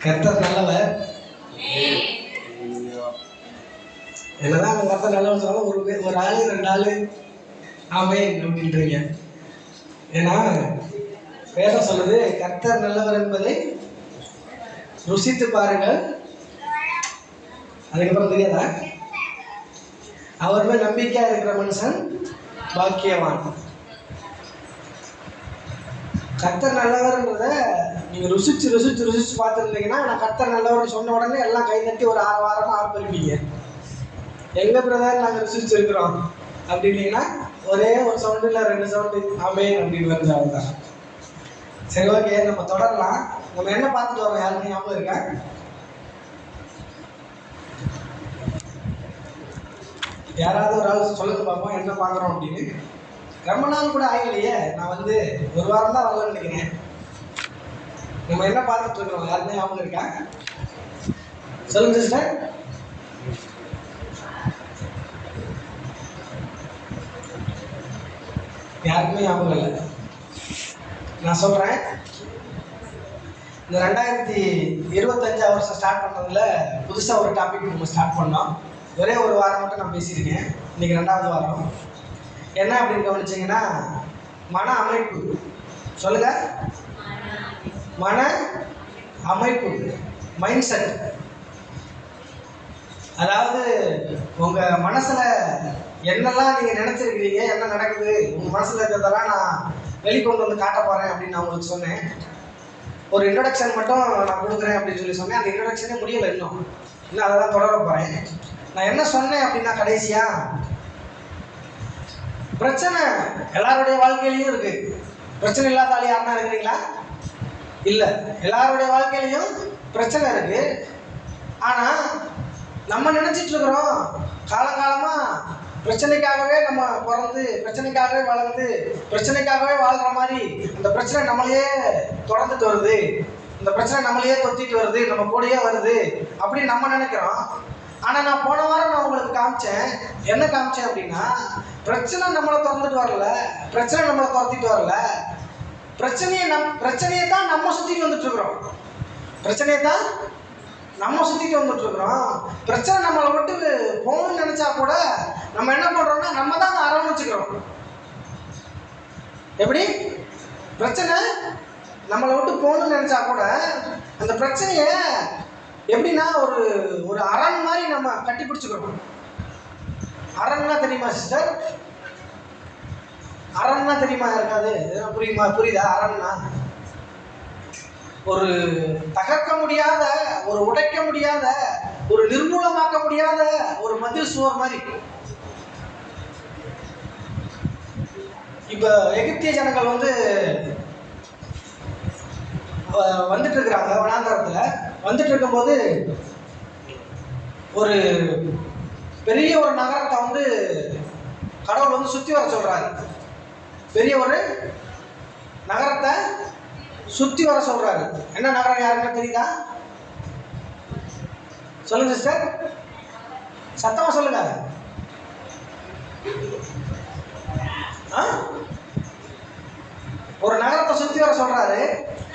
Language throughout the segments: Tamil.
கர்த்தர் நல்லவர். என்னதான் கர்த்தர் நல்லவர் சொன்னாலும் ஒரு ஆளு 2 ஆளு ஆமென் அப்படின்றீங்க. ஏன்னா வேதம் சொல்லுது கர்த்தர் நல்லவர் என்பதை ருசித்து பாருங்கள். அதுக்கப்புறம் தெரியாதா? அவர் மேல் நம்பிக்கையா இருக்கிற மனுஷன் பாக்கியவான். கர்த்தர் நல்லவர்ன்றத நீங்க ருசிச்சு ருசிச்சு ருசிச்சு பார்த்துருந்தீங்கன்னா, நான் கர்த்தர் நல்லவர்னு சொன்ன உடனே எல்லாம் கை தட்டி ஒரு 6 வாரமா ஆரம்பிப்பீங்க. எங்க பிரதர் நாங்க ருசிச்சு இருக்கிறோம் அப்படின்னீங்கன்னா, ஒரே ஒரு சவுண்டு இல்லை 2 சவுண்டு ஆமென் அப்படின்னு வருது. அவ்வளோதான். சரி, ஓகே, நம்ம தொடரலாம். நம்ம என்ன பார்த்துட்டு வரோம்? யாருமே ஞாபகம் இருக்கா? யாராவது ஒரு ஆள் சொல்லுங்க பார்ப்போம் என்ன பார்க்குறோம் அப்படின்னு. ரொம்ப நாள் கூட ஆகலையே, நான் வந்து 1 வாரம் தான் வரலன்னு நினைக்கிறேன். நம்ம என்ன பார்த்துட்டு இருக்கிறோம்? யாருமே ஞாபகம் இருக்கா? சொல்லுங்க சிஸ்டர். யாருக்குமே ஞாபகம் இல்லை. நான் சொல்றேன். இந்த 2025 வருஷம் ஸ்டார்ட் பண்ணதுல புதுசா ஒரு டாபிக் நம்ம ஸ்டார்ட் பண்ணோம். ஒரே ஒரு வாரம் மட்டும் நான் பேசியிருக்கேன். இன்னைக்கு 2வது வாரம். என்ன அப்படின்னு கவனிச்சிங்கன்னா, மன அமைப்பு. சொல்லுங்க. மன அமைப்பு, மைண்ட் செட். அதாவது உங்க மனசுல என்னெல்லாம் நீங்க நினைச்சிருக்கிறீங்க, என்ன நடக்குது, உங்க மனசுல இருக்கிறதெல்லாம் நான் வெளிக்கொண்டு வந்து காட்ட போறேன் அப்படின்னு நான் உங்களுக்கு சொன்னேன். ஒரு இன்ட்ரோடக்ஷன் மட்டும் நான் கொடுக்குறேன் அப்படின்னு சொல்லி சொன்னேன். அந்த இன்ட்ரோடக்ஷனே முடியலை. இன்னும் அதை தான் தொடர போறேன். நான் என்ன சொன்னேன் அப்படின்னா, கடைசியா பிரச்சனை எல்லாருடைய வாழ்க்கையிலையும் இருக்கு. பிரச்சனை இல்லாத ஆள் யாருன்னா இருக்கிறீங்களா? இல்ல, எல்லாருடைய வாழ்க்கையிலையும் பிரச்சனை இருக்கு. ஆனா நம்ம நினைச்சிட்டு இருக்கிறோம் காலங்காலமா பிரச்சனைக்காகவே நம்ம பிறந்து, பிரச்சனைக்காகவே வளர்ந்து, பிரச்சனைக்காகவே வாழ்ற மாதிரி அந்த பிரச்சனை நம்மளையே தொடர்ந்துட்டு வருது, இந்த பிரச்சனை நம்மளையே தொத்திட்டு வருது, நம்ம கூடயே வருது அப்படின்னு நம்ம நினைக்கிறோம். ஆனா நான் போன வாரம் நான் உங்களுக்கு காமிச்சேன். என்ன காமிச்சேன் அப்படின்னா, பிரச்சனை நம்மளை திறந்துட்டு வரல, பிரச்சனை நம்மளை துரத்திட்டு வரல. பிரச்சனையை தான் நம்ம சுத்திட்டு வந்துட்டு இருக்கிறோம். பிரச்சனையை தான் நம்ம சுத்திட்டு வந்துட்டு இருக்கிறோம். பிரச்சனை நம்மளை விட்டு போகணும்னு நினைச்சா கூட நம்ம என்ன பண்றோம்னா, நம்ம தான் அரவணைச்சுக்கிறோம். எப்படி? பிரச்சனை நம்மளை விட்டு போகணும்னு நினைச்சா கூட அந்த பிரச்சனைய எப்படின்னா ஒரு அரண் மாதிரி நம்ம கட்டி பிடிச்சுக்கிறோம். அரண்னா தெரியுமா சிஸ்டர்? அரண்னா தெரியுமா? இருக்காது. புரியுதா? அரண்னா ஒரு தகர்க்க முடியாத, ஒரு உடைக்க முடியாத, ஒரு நிர்மூலமாக்க முடியாத ஒரு மதில் சுவர் மாதிரி. இப்ப எகிப்திய ஜனங்கள் வந்துட்டு இருக்கிறாங்க. வனாந்தரத்துல வந்துட்டு இருக்கும்போது ஒரு பெரிய ஒரு நகரத்தை கடவுள் சுத்தி வர சொல்றாரு. பெரிய ஒரு நகரத்தை சுத்தி வர சொல்றாரு. என்ன நகரம்? யாருன்னா தெரியுதா? சொல்லுங்க சிஸ்டர், சத்தமா சொல்லுங்க. ஒரு நகரத்தை சுத்தி வர சொல்றாரு.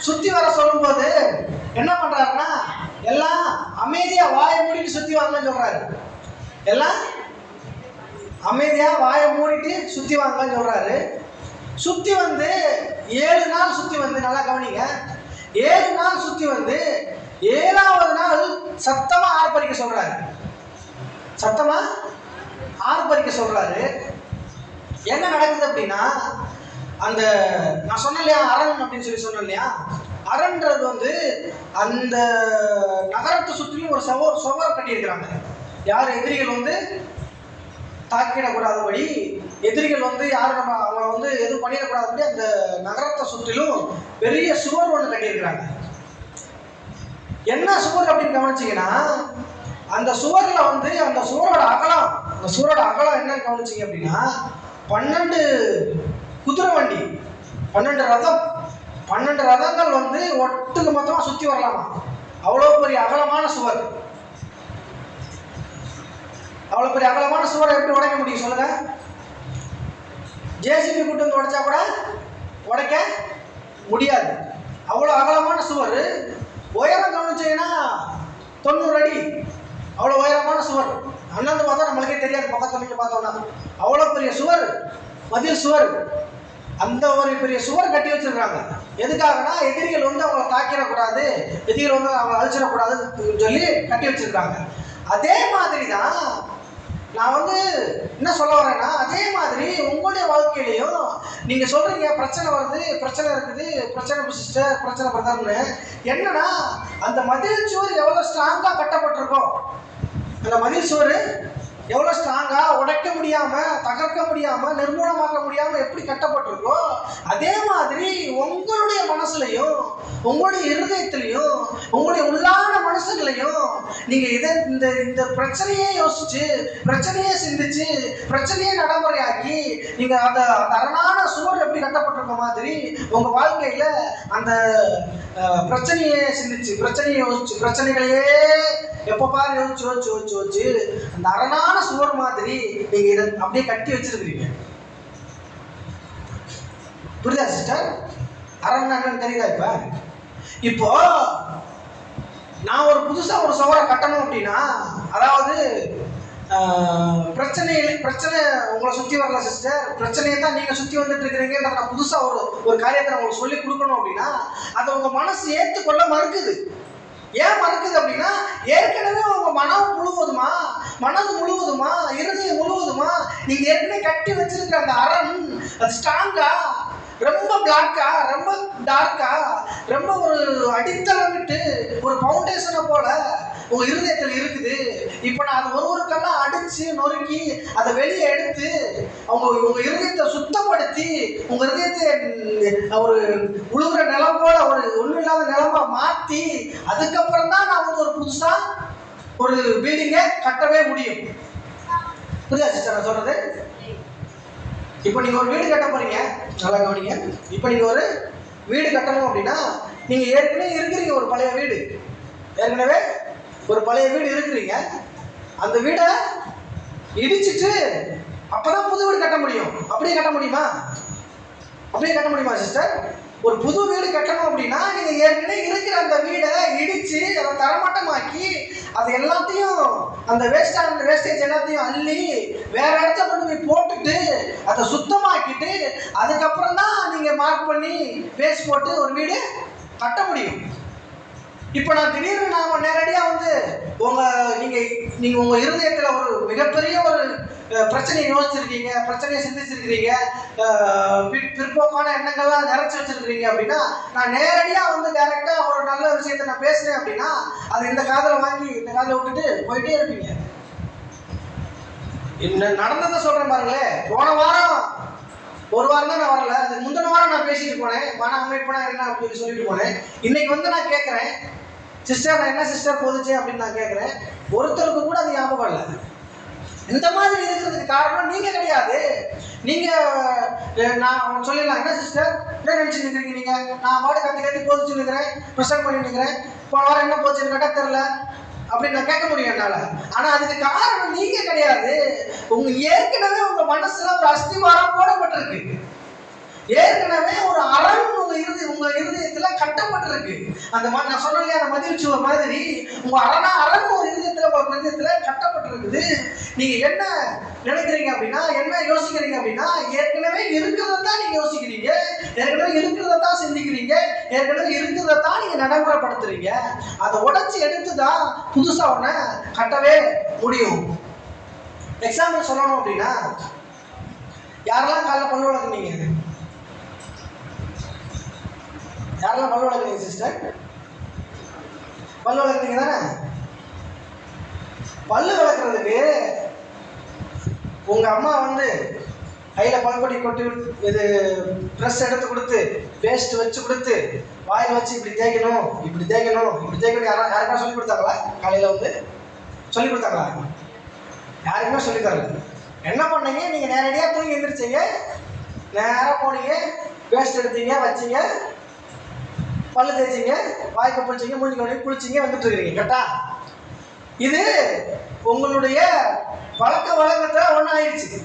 சுத்தி வர சொல்லும்போது என்ன பண்றாருன்னா, எல்லாம் அமைதியா வாயை மூடிட்டு சுத்தி வாங்கன்னு சொல்றாரு. எல்லாம் அமைதியா வாயை மூடிட்டு சுத்தி வாங்கன்னு சொல்றாரு. சுத்தி 7 நாள் சுத்தி நல்லா கவனிங்க. 7 நாள் சுத்தி 7வது நாள் சத்தமா ஆர்ப்பரிக்க சொல்றாரு. சத்தமா ஆர்ப்பரிக்க சொல்றாரு. என்ன நடக்குது அப்படின்னா, அந்த நான் சொன்னேன் இல்லையா, அரண் அப்படின்னு சொல்லி சொன்னேன் இல்லையா, அரண்ன்றது அந்த நகரத்தை சுற்றிலும் ஒரு சுவர் கட்டியிருக்கிறாங்க. யார்? எதிரிகள் தாக்கிடக்கூடாதபடி, எதிரிகள் யாரும் அவங்கள எதுவும் பண்ணிடக்கூடாதபடி அந்த நகரத்தை சுற்றிலும் பெரிய சுவர் ஒன்று கட்டியிருக்கிறாங்க. என்ன சுவர் அப்படின்னு கவனிச்சிங்கன்னா, அந்த சுவர்ல அந்த சுவரோட அகலம் என்னன்னு கவனிச்சிங்க அப்படின்னா, 12 குதிரை வண்டி, 12 ரதங்கள் ஒட்டுக்கு மொத்தமா சுத்தி வரலாமா. அவ்வளவு பெரிய அகலமான சுவர். அவ்வளவு பெரிய அகலமான சுவரை எப்படி உடைக்க முடியும் சொல்லுங்க? ஜேசிபி கூட்டு உடைச்சா கூட உடைக்க முடியாது. அவ்வளவு அகலமான சுவர் உயரம் கவனிச்சீங்கன்னா 90 அடி, அவ்வளோ உயரமான சுவர். அண்ணாந்து பார்த்தா நம்மளுக்கே தெரியாது, பக்கத்துல நீங்க பார்த்தோம்னா அவ்வளோ பெரிய சுவர், மதில் சுவர். அந்த ஒரு பெரிய சுவர் கட்டி வச்சிருக்காங்க. எதுக்காகனா எதிரிகள் வந்து அவங்களை தாக்கிடக்கூடாது, எதிரிகள் வந்து அவங்களை அழிச்சிடக்கூடாதுன்னு சொல்லி கட்டி வச்சிருக்காங்க. அதே மாதிரி தான் நான் வந்து என்ன சொல்ல வரேன்னா, அதே மாதிரி உங்களுடைய வாழ்க்கையிலையும் நீங்க சொல்றீங்க பிரச்சனை வருது, பிரச்சனை இருக்குது, பிரச்சனை சிஸ்டர், பிரச்சனை பிரதர்னு. என்னன்னா அந்த மதில் சுவர் எவ்வளவு ஸ்ட்ராங்கா கட்டப்பட்டிருக்கோ, அந்த மதில் சுவர் எவ்வளோ ஸ்ட்ராங்கா உடைக்க முடியாம, தகர்க்க முடியாம, நிர்மூலமாக்க முடியாம எப்படி கட்டப்பட்டிருக்கோ, அதே மாதிரி உங்களுடைய மனசுலையும் உங்களுடைய இருதயத்திலையும் உங்களுடைய உள்ளான மனசுகளையும் நீங்க இந்த பிரச்சனையே யோசிச்சு, பிரச்சனையே சிந்திச்சு, பிரச்சனையே நடைமுறையாக்கி நீங்க அந்த அரணான சுவர் எப்படி கட்டப்பட்டிருக்க மாதிரி உங்க வாழ்க்கையில அந்த பிரச்சனையே சிந்திச்சு, பிரச்சனையை யோசிச்சு, பிரச்சனைகளையே எப்ப பாரு யோசிச்சு யோசிச்சு யோசிச்சு யோசிச்சு அந்த அரணான சுவர் மாதிரி நீங்க இதை அப்படியே கட்டி வச்சிருக்கீங்க. புரியுதா சிஸ்டர்? அரண் தெரியுதா? இப்போ நான் ஒரு புதுசா ஒரு சுவரை கட்டணும் அப்படின்னா, அதாவது பிரச்சனை உங்களை சுத்தி வரல சிஸ்டர், பிரச்சனையை தான் நீங்க சுத்தி வந்துட்டு இருக்கிறீங்க. நான் புதுசா ஒரு காரியத்தை உங்களுக்கு சொல்லி கொடுக்கணும் அப்படின்னா அதை உங்க மனசு ஏற்றுக்கொள்ள மறுக்குது. ஏன் மறுக்குது அப்படின்னா, ஏற்கனவே உங்க மனது முழுவதுமா இருதயம் முழுவதுமா நீங்க ஏற்கனவே கட்டி வச்சிருக்கிற அந்த அரண் அது ஸ்ட்ராங்கா, ரொம்ப பிளாக்கா, ரொம்ப டார்க்கா, ரொம்ப ஒரு அடித்தளம் விட்டு ஒரு பவுண்டேஷனை போல உங்க இருதயத்தில் இருக்குது. இப்ப நான் அது ஒரு கல்லாம் அடிச்சு நொறுக்கி அதை வெளியே எடுத்து உங்க இருதயத்தை சுத்தப்படுத்தி உங்க இருதயத்தை ஒரு உழுகுற நிலம் போல ஒரு ஒன்றும் இல்லாத நிலமா மாத்தி அதுக்கப்புறம் தான் நான் வந்து ஒரு புதுசா ஒரு பில்டிங்கை கட்டவே முடியும். புரியுதா சிஸ்டர் நான் சொல்றது? இப்போ நீங்க ஒரு வீடு கட்ட போறீங்க, நல்லா கவனிங்க. இப்போ நீங்க ஒரு வீடு கட்டணும் அப்படின்னா நீங்க ஏற்கனவே இருக்கிறீங்க ஒரு பழைய வீடு, ஏற்கனவே ஒரு பழைய வீடு இருக்கிறீங்க. அந்த வீடை இடிச்சிட்டு அப்பதான் புது வீடு கட்ட முடியும். அப்படியே கட்ட முடியுமா? அப்படியே கட்ட முடியுமா சிஸ்டர்? ஒரு புது வீடு கட்டணும் அப்படின்னா நீங்க ஏற்கனவே இருக்கிற அந்த வீடை இடிச்சு அதை தரமட்டமாக்கி அது எல்லாத்தையும் அந்த வேஸ்டேஜ் எல்லாத்தையும் அள்ளி வேற இடத்துல கொண்டு போய் போட்டுட்டு அதை சுத்தமாக்கிட்டு அதுக்கப்புறம் தான் நீங்க மார்க் பண்ணி பேஸ் போட்டு ஒரு வீடு கட்ட முடியும். இப்போ நான் திடீர்னு நாம நேரடியா வந்து நீங்க உங்க இருதயத்துல ஒரு மிகப்பெரிய ஒரு பிரச்சனையை யோசிச்சிருக்கீங்க, பிரச்சனையை சிந்திச்சிருக்கிறீங்க, பிற்போக்கான எண்ணங்கள்லாம் நிறைச்சு வச்சிருக்கிறீங்க அப்படின்னா நான் நேரடியா வந்து டைரக்டா ஒரு நல்ல விஷயத்த நான் பேசுறேன் அப்படின்னா அது இந்த காதல வாங்கி இந்த காதல விட்டுட்டு போயிட்டே இருப்பீங்க. இன்னும் நடந்ததை சொல்றேன் பாருங்களேன். போன வாரம் ஒரு வாரம் தான் நான் வரல, அது முந்தின வாரம் நான் பேசிட்டு போனேன், மன அமைப்புனா என்ன அப்படின்னு சொல்லிட்டு போனேன். இன்னைக்கு வந்து நான் கேட்கறேன், சிஸ்டர் நான் என்ன சிஸ்டர் போதுச்சு அப்படின்னு நான் கேட்கறேன். ஒருத்தருக்கு கூட அது ஞாபகம் இல்லை. இந்த மாதிரி இருக்கிறதுக்கு காரணம் நீங்க கிடையாது. நீங்க நான் சொல்லிடலாம், என்ன சிஸ்டர் என்ன நினைச்சுட்டு இருக்கிறீங்க நீங்க, நான் பாட்டு கத்தி போதிச்சு நிற்கிறேன், ப்ரெசென்ட் பண்ணி நிற்கிறேன், போன வாரம் என்ன போச்சுன்னு கேட்டா தெரியல அப்படின்னு நான் கேட்க முடியும் என்னால. ஆனா அதுக்கு காரணம் நீங்க கிடையாது. உங்க ஏற்கனவே உங்க மனசுல ஒரு அஸ்திவாரம் போடப்பட்டிருக்கு, ஏற்கனவே ஒரு அரண் உங்க இருதயத்துல கட்டப்பட்டிருக்கு. அந்த நான் சொன்ன இல்லையா, அந்த மதில் சுவர் மாதிரி உங்க அரண் ஒரு இருதயத்துல கட்டப்பட்டிருக்குது. நீங்க என்ன நினைக்கிறீங்க அப்படின்னா, என்ன யோசிக்கிறீங்க அப்படின்னா, ஏற்கனவே இருக்கிறதான் நீங்க யோசிக்கிறீங்க, ஏற்கனவே இருக்கிறதான் சிந்திக்கிறீங்க, ஏற்கனவே இருக்கிறதான் நீங்க நடைமுறைப்படுத்துறீங்க. அதை உடைச்சு எடுத்துதான் புதுசா ஒண்ண கட்டவே முடியும். எக்ஸாம்பிள் சொல்லணும் அப்படின்னா, யாரெல்லாம் காலைல பல்லு வளர்க்குறீங்க? யாரெல்லாம் பல்லு வளர்க்குறீங்க சிஸ்டர்? பல்லு வளர்க்குறீங்க தானே? பல்லு வளர்க்குறதுக்கு உங்க அம்மா வந்து கையில பல்பொடி கொட்டி இது ப்ரெஸ் எடுத்து கொடுத்து பேஸ்ட் வச்சு கொடுத்து வாயில் வச்சு இப்படி தேய்க்கணும் இப்படி தேய்க்கணும் இப்படி தேய்க்கணும் யாருக்கா சொல்லி கொடுத்தாங்களா? காலையில வந்து சொல்லி கொடுத்தாங்களா? யாருக்குமே சொல்லி தரல. என்ன பண்ணீங்க? நீங்க நேரடியாக தூங்கி எழுந்திரிச்சீங்க, நேராக போனீங்க, பேஸ்ட் எடுத்தீங்க, வச்சீங்க, பல்லு தேய்ச்சிங்க, வாய்க்கு பிடிச்சிங்க, மூஞ்சி கழுவி குளிச்சிங்க, வந்துட்டு இருக்கிறீங்க. கரெக்டா? இது உங்களுடைய பழக்க வழக்கத்துல ஒண்ணு ஆயிடுச்சு.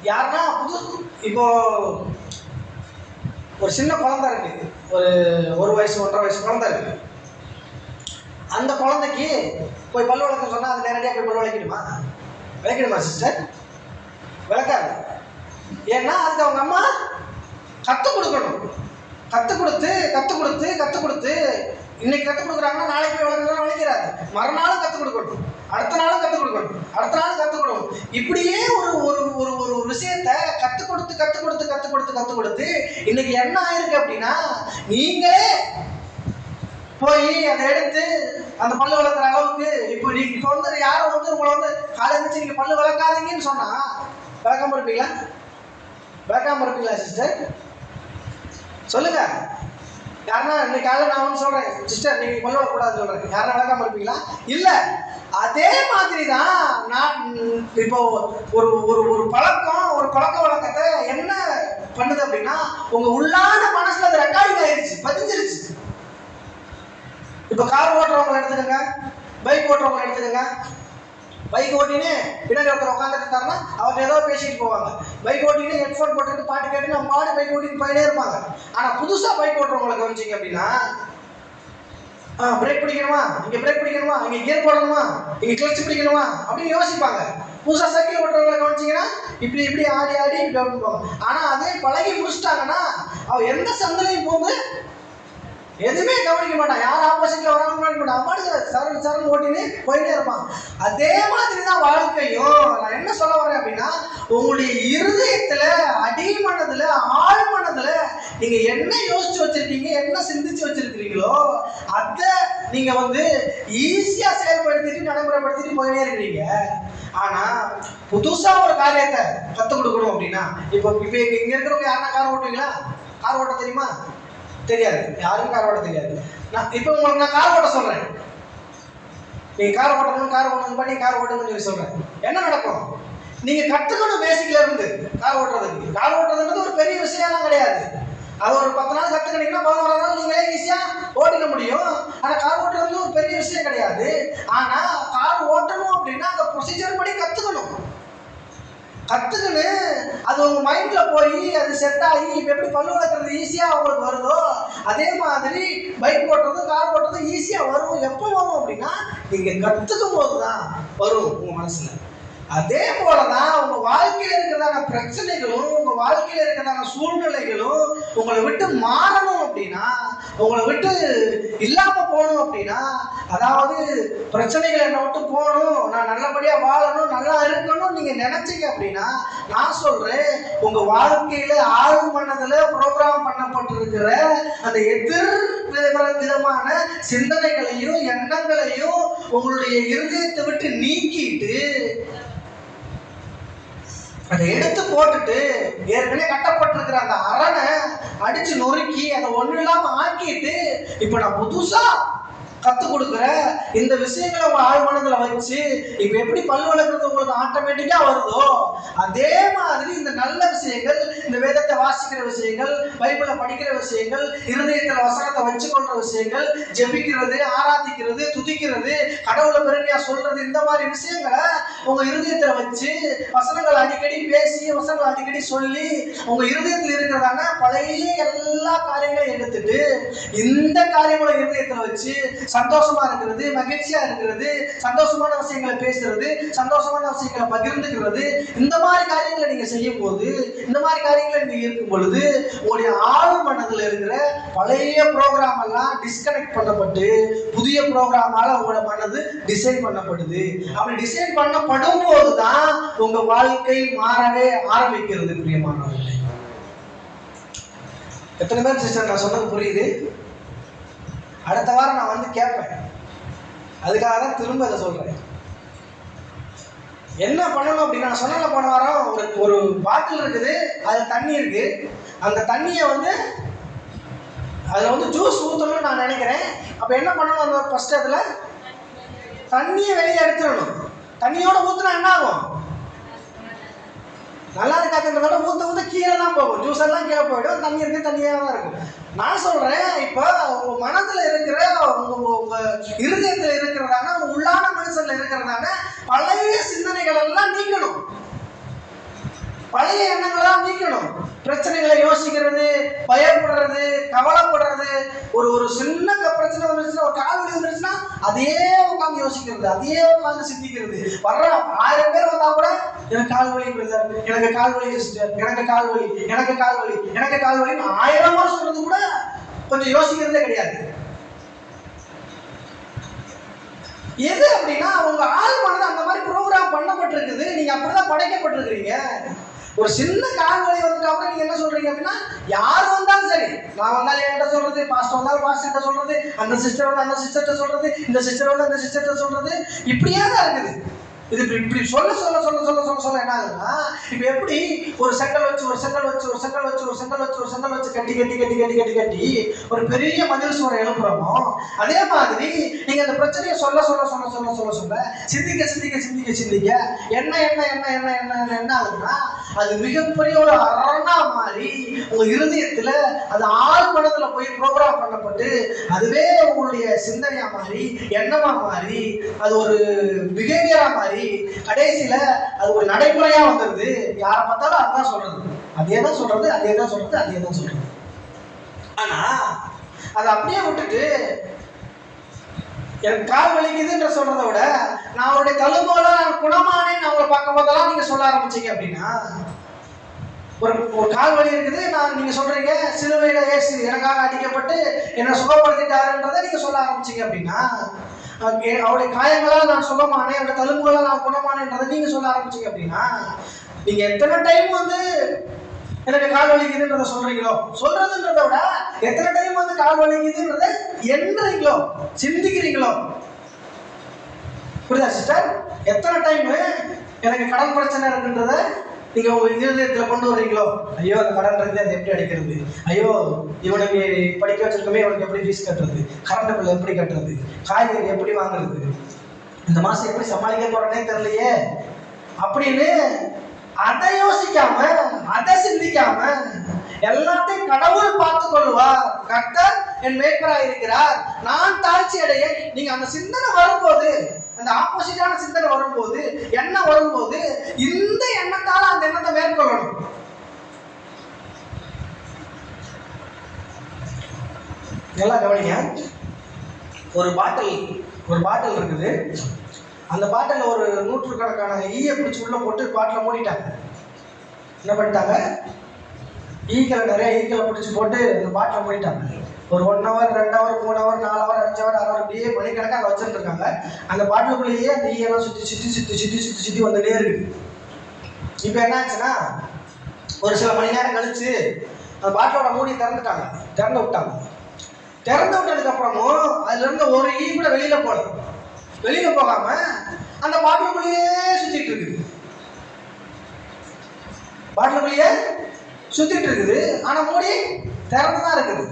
யாருன்னா இப்போ ஒரு சின்ன குழந்தை இருக்கு, ஒரு வயசு 1.5 வயசு குழந்தை இருக்கு. அந்த குழந்தைக்கு போய் பல் விளக்க சொன்னா அது நேரடியாக போய் பல் விளக்கிடுமா? விளக்கிடுமா சிஸ்டர்? விளக்காது. ஏன்னா அதுக்கு அவங்க அம்மா கற்றுக் கொடுக்கணும். கற்றுக் கொடுத்து இன்னைக்கு கற்றுக் கொடுக்குறாங்கன்னா நாளைக்கு போய் விளக்குறதுனா விளக்கிறாது. மறுநாளும் கற்றுக் கொடுக்கணும், அடுத்த நாளும் கற்றுக் கொடுக்கணும். இப்படியே ஒரு விஷயத்தை கற்றுக் கொடுத்து இன்னைக்கு என்ன ஆயிருக்கு அப்படின்னா, நீங்களே போய் அதை எடுத்து அந்த பல்லு வளர்க்குற அளவுக்கு இப்போ வந்து யாரும் வந்து உங்களை வந்து காலை இருந்துச்சு நீங்கள் பல்லு வளர்க்காதீங்கன்னு சொன்னா விளக்காம இருப்பீங்களா சிஸ்டர்? சொல்லுங்க. யாருன்னா இன்னைக்கு காலையில் நான் வந்து சொல்றேன் சிஸ்டர் நீங்க பல்லு வளர்க்கக்கூடாதுன்னு சொல்றேன், யாரும் விளக்காம இருப்பீங்களா? இல்ல. அதே மாதிரி தான் நான் இப்போ ஒரு பழக்க வழக்கத்தை என்ன பண்ணுது அப்படின்னா, உங்க உள்ளான மனசுல அது ரெக்கார்டிங் ஆயிடுச்சு, பதிஞ்சிருச்சு. இப்போ கார் ஓட்டுறவங்களை எடுத்துக்கங்க, பைக் ஓட்டுறவங்களை எடுத்துக்கங்க. பைக் ஓட்டின்னு பின்னாடி ஒருத்தர் உட்காந்துட்டு இருந்தாருன்னா அவங்க ஏதோ பேசிட்டு போவாங்க. பைக் ஓட்டின்னு ஹெட்ஃபோன் போட்டுட்டு பாட்டு கேட்டு நம்ம பாடு பைக் ஓட்டின்னு போயிட்டே இருப்பாங்க. ஆனால் புதுசாக பைக் ஓட்டுறவங்களை கவனிச்சிங்க அப்படின்னா, பிரேக் பிடிக்கணுமா, இங்கே பிரேக் பிடிக்கணுமா, இங்கே கியர் போடணுமா, இங்கே கிளச் பிடிக்கணுமா அப்படின்னு யோசிப்பாங்க. புதுசாக சைக்கிள் ஓட்டுறவங்களை கவனிச்சிங்கன்னா இப்படி ஆடி இப்படி அப்படின்னு போவாங்க. ஆனால் அதே பழகி முடிச்சிட்டாங்கன்னா அவன் எந்த சந்தலையும் போகுது எதுவுமே கவனிக்க மாட்டான். யார் ஆப்போசிட்ல வராங்க கவனிக்க மாட்டான். அம்மாடு சரண் ஓட்டின்னு போயிட்டே இருப்பான். அதே மாதிரி தான் வாழ்க்கையும். நான் என்ன சொல்ல வரேன் அப்படின்னா, உங்களுடைய இருதயத்துல, அடிமனதுல, ஆழ்மனதுல நீங்க என்ன யோசிச்சு வச்சிருக்கீங்க, என்ன சிந்திச்சு வச்சிருக்கிறீங்களோ அதை நீங்க வந்து ஈஸியா செயல்படுத்திட்டு நடைமுறைப்படுத்திட்டு போயிட்டே இருக்கிறீங்க. ஆனா புதுசா ஒரு காரியத்தை கத்துக் கொடுக்கணும் அப்படின்னா, இப்போ இங்க இருக்கிறவங்க யாருன்னா கார் ஓட்டுவீங்களா? கார் ஓட்ட தெரியுமா? தெரியாது. யாரும் கார் ஓட்ட தெரியாது. நான் இப்போ உங்களுக்கு நான் கார் ஓட்ட சொல்றேன், நீங்க கார் ஓட்டணும் பண்ணி கார் ஓட்டணும்னு சொல்லி சொல்றேன். என்ன நடக்கும்? நீங்க கத்துக்கணும் பேசிக்ல இருந்து கார் ஓட்டுறதுக்கு. கார் ஓட்டுறதுன்றது ஒரு பெரிய விஷயம்லாம் கிடையாது. அது ஒரு 10 நாள் கத்துக்கிட்டீங்கன்னா 11 நாள் நீங்களே ஈஸியா ஓட்டிக்க முடியும். ஆனா கார் ஓட்டுறது ஒரு பெரிய விஷயம் கிடையாது. ஆனா கார் ஓட்டணும் அப்படின்னா அந்த ப்ரொசீஜர் படி கத்துக்கணும். கத்துக்கின்னு அது உங்க மைண்ட்ல போய் அது செட் ஆகி இப்ப எப்படி பல்லு வளர்க்கறது ஈஸியா உங்களுக்கு வருதோ அதே மாதிரி பைக் ஓட்டுறதும் கார் ஓட்டுறதும் ஈஸியா வரும். எப்போ வரும் அப்படின்னா நீங்க கத்துக்கும் போதுதான் வரும் உங்க மனசுல. அதே போலதான் உங்க வாழ்க்கையில இருக்கிறதான பிரச்சனைகளும், உங்க வாழ்க்கையில இருக்கிறதான சூழ்நிலைகளும் உங்களை விட்டு மாறணும் அப்படின்னா, உங்களை விட்டு இல்லாம போகணும் அப்படின்னா, அதாவது பிரச்சனைகள் என்னை விட்டு போகணும், நான் நல்லபடியா வாழணும், நல்லா இருக்கணும் நீங்க நினைச்சீங்க அப்படின்னா, நான் சொல்றேன் உங்க வாழ்க்கையில ஆழ்மனதுல மனதுல ப்ரோக்ராம் பண்ணப்பட்டிருக்கிற அந்த எதிர் விதமான சிந்தனைகளையும் எண்ணங்களையும் உங்களுடைய இருதயத்தை விட்டு நீக்கிட்டு அதை எடுத்து போட்டுட்டு ஏற்கனவே கட்டப்பட்டிருக்கிற அந்த அரணை அடிச்சு நொறுக்கி அதை ஒண்ணு இல்லாம ஆக்கிட்டு இப்ப நான் புதுசா கத்து கொடுக்குற இந்த விஷயங்களை உங்க ஆழ்மனதுல வச்சு இப்ப எப்படி பல் வளர்க்கறது உங்களுக்கு ஆட்டோமேட்டிக்கா வருதோ அதே மாதிரி இந்த நல்ல விஷயங்கள், இந்த வேதத்தை வாசிக்கிற விஷயங்கள், பைபிளை படிக்கிற விஷயங்கள், இருதயத்துல வசனத்தை வச்சு கொள்ற விஷயங்கள், ஜெபிக்கிறது, ஆராதிக்கிறது, துதிக்கிறது, கடவுளை பெருமையா சொல்றது, இந்த மாதிரி விஷயங்களை உங்க இருதயத்துல வச்சு வசனங்கள் அடிக்கடி பேசி வசனங்கள் அடிக்கடி சொல்லி உங்க இருதயத்தில் இருக்கிறதான பழைய எல்லா காரியங்களையும் எடுத்துட்டு இந்த காரியங்களை இருதயத்துல வச்சு சந்தோஷமா இருக்கிறது, மகிழ்ச்சியா இருக்கிறது, சந்தோஷமான விஷயங்களை பேசுறது, சந்தோஷமான விஷயங்களை பகிர்ந்துக்கிறது, இந்த மாதிரி காரியங்களை நீங்க செய்யும் போது, இந்த மாதிரி காரியங்களை நீங்க இருக்கும் பொழுது உங்களுடைய ஆழ் மனதுல இருக்கிற பழைய ப்ரோக்ராம் எல்லாம் டிஸ்கனெக்ட் பண்ணப்பட்டு புதிய ப்ரோக்ராமால உங்களோட மனது டிசைன் பண்ணப்படுது. அப்படி டிசைன் பண்ணப்படும் போதுதான் உங்க வாழ்க்கை மாறவே ஆரம்பிக்கிறது. பிரியமானவர்களே, எத்தனை பேர் சிஸ்டர் நான் சொன்னது புரியுது? அடுத்த வாரம் நான் வந்து கேட்பேன், அதுக்காக தான் திரும்ப இதை சொல்றேன். என்ன பண்ணணும் அப்படின்னா, நான் சொன்ன போன வாரம் ஒரு பாட்டில் இருக்குது, அதுல தண்ணி இருக்கு. அந்த தண்ணியை வந்து அதுல வந்து ஜூஸ் ஊற்றணும்னு நான் நினைக்கிறேன். அப்ப என்ன பண்ணணும், அந்த ஃபர்ஸ்ட் அதுல தண்ணியை வெளியே எடுத்துடணும். தண்ணியோட ஊத்துனா என்ன ஆகும்? நல்லா இருக்காதுன்றதோட ஊத்த கீழே தான் போகும், ஜூஸ் எல்லாம் கீழே போயிடும், தண்ணி இருக்கு தண்ணியாக தான் இருக்கும். நான் சொல்றேன், இப்ப உங்க மனதுல இருக்கிற உங்க இருதயத்துல இருக்கிறதான உள்ளான மனுஷன்ல இருக்கிறதான பழைய சிந்தனைகள் எல்லாம் நீக்கணும். பழைய எண்ணங்கள்லாம் நீக்கணும். பிரச்சனைகளை யோசிக்கிறது, பயப்படுறது, கவலைப்படுறது, ஒரு சின்ன பிரச்சனை வந்துருச்சுன்னா, ஒரு கால் வலி வந்துருச்சுன்னா அதையே உட்காந்து யோசிக்கிறது, அதையே உட்காந்து சிந்திக்கிறது. வர்ற 1000 பேர் வந்தா கூட எனக்கு கால் வலி பிரதர், எனக்கு கால் வலி சிஸ்டர், எனக்கு கால் வலி, எனக்கு கால் வலி, எனக்கு கால் வலின்னு 1000 முறை சொல்றது கூட கொஞ்சம் யோசிக்கிறதே கிடையாது. எது அப்படின்னா உங்க ஆள் மனது அந்த மாதிரி ப்ரோக்ராம் பண்ணப்பட்டிருக்குது. நீங்க அப்படிதான் படைக்கப்பட்டிருக்கிறீங்க. ஒரு சின்ன கால் வலி வந்துட்டு அப்புறம் நீங்க என்ன சொல்றீங்க அப்படின்னா, யார் வந்தாலும் சரி, நான் வந்தாலும் என்கிட்ட சொல்றது, பாஸ்டர் வந்தாலும் பாஸ்டர்கிட்ட சொல்றது, அந்த சிஸ்டர் வந்து அந்த சிஸ்டர்கிட்ட சொல்றது, இந்த சிஸ்டர் வந்து அந்த சிஸ்டர்கிட்ட சொல்றது, இப்படியே தான் இருக்குது. இது இப்படி சொல்ல சொல்ல சொல்ல சொல்ல சொல்ல சொல்ல என்ன ஆகுதுன்னா, இப்ப எப்படி ஒரு செங்கல் வச்சு ஒரு செங்கல் வச்சு ஒரு செங்கல் வச்சு ஒரு செங்கல் வச்சு ஒரு செங்கல் வச்சு கட்டி கட்டி கட்டி கட்டி கட்டி கட்டி ஒரு பெரிய மதில் சுவரை எழுப்புறோமோ, அதே மாதிரி நீங்க அந்த பிரச்சனையை சொல்ல சொல்ல சொல்ல சொல்ல சொல்ல சொல்ல சிந்திக்க சிந்திக்க சிந்திக்க சிந்திக்க என்ன என்ன என்ன என்ன என்ன என்ன ஆகுதுன்னா, அது மிகப்பெரிய ஒரு அரணா மாறி உங்க இருதயத்துல அது ஆள் மனதுல போய் ப்ரோக்ராம் பண்ணப்பட்டு அதுவே உங்களுடைய சிந்தனையா மாறி எண்ணமா மாறி அது ஒரு பிஹேவியரா மாறி கடைசியில அது ஒரு நடைமுறையா வந்துருது. யாரை பார்த்தாலும் அதான் சொல்றது, அதே தான் சொல்றது, அதே தான் சொல்றது, அதே தான் சொல்றது. ஆனா அதை அப்படியே விட்டுட்டு எனக்கு கால் வலிக்குதுன்ற சொல்றதை விட நான் அவருடைய தழும்போல நான் குணமானேன்னு அவங்களை பார்க்கும் போதெல்லாம் நீங்க சொல்ல ஆரம்பிச்சீங்க அப்படின்னா, ஒரு கால் வலி இருக்குது, நான் நீங்க சொல்றீங்க சிலுவையில இயேசு எனக்காக அடிக்கப்பட்டு என்னை சுகப்படுத்திட்டாருன்றதை நீங்க சொல்ல ஆரம்பிச்சீங்க அப்படின்னா, அவருடைய காயங்களால் நான் சுகமானேன், அவருடைய தழும்புகளால் நான் குணமானேன்றதை நீங்க சொல்ல ஆரம்பிச்சீங்க அப்படின்னா, நீங்க எத்தனை டைம் வந்து எனக்கு கால் வலிக்குதுன்றத சொல்றீங்களோ, சொல்றதுன்றத விட எத்தனை டைம் வந்து கால் வலிக்குதுன்றத எண்றீங்களோ, சிந்திக்கிறீங்களோ. புரியுதா சிஸ்டர்? எத்தனை டைம் எனக்கு கடன் பிரச்சனை இருக்குன்றத நீங்க உங்க இருதயத்துல கொண்டு வர்றீங்களோ, ஐயோ அந்த கடன் இருக்குது, அதை எப்படி அடைக்கிறது, ஐயோ இவனுக்கு படிக்க வச்சிருக்கமே இவனுக்கு எப்படி ஃபீஸ் கட்டுறது, கரண்ட் பில் எப்படி கட்டுறது, காய்கறி எப்படி வாங்குறது, இந்த மாசம் எப்படி சமாளிக்க போறேன்னே தெரியலையே அப்படின்னு அதை யோசிக்காம அதை சிந்திக்காம எல்லாத்தையும் கடவுள் பார்த்து கொள்வார், கர்த்தர் என் மேய்ப்பராக இருக்கிறார், நான் தாழ்ச்சி அடைய. நீங்க அந்த சிந்தனை வரும்போது, அந்த ஆப்போசிட்டான சிந்தனை வரும்போது, எண்ணம் வரும்போது, இந்த எண்ணத்தால அந்த எண்ணத்தை மேற்கொள்ளணும். நல்லா கவனிங்க. ஒரு பாட்டில் இருக்குது. அந்த பாட்டில் ஒரு 100கணக்கான ஈயை பிடிச்சி உள்ள போட்டு பாட்டில் மூடிட்டாங்க. என்ன பண்ணிட்டாங்க, ஈக்களை நிறைய ஈக்களை பிடிச்சி போட்டு அந்த பாட்டில் மூடிட்டாங்க. ஒரு 1 hour 2 hour 3 hour 4 hour 5 hour 6 hour இப்படியே மணிக்கணக்காக வச்சுட்டு இருக்காங்க. அந்த பாட்டிலுக்குள்ளேயே அந்த ஈயெல்லாம் சுற்றி வந்துட்டே இருக்கு. இப்போ என்ன ஆச்சுன்னா, ஒரு சில மணி நேரம் கழிச்சு அந்த பாட்டிலோட மூடி திறந்து விட்டாங்க. திறந்து விட்டதுக்கு அப்புறமும் அதுல இருந்து ஒரு ஈ கூட வெளியில போகாம அந்த பாட்டிலுக்குள்ளேயே சுத்திட்டு இருக்குது. பாட்டிலுக்குள்ளேயே சுத்திட்டு இருக்குது. ஆனா மூடி திறந்துதான் இருக்குது.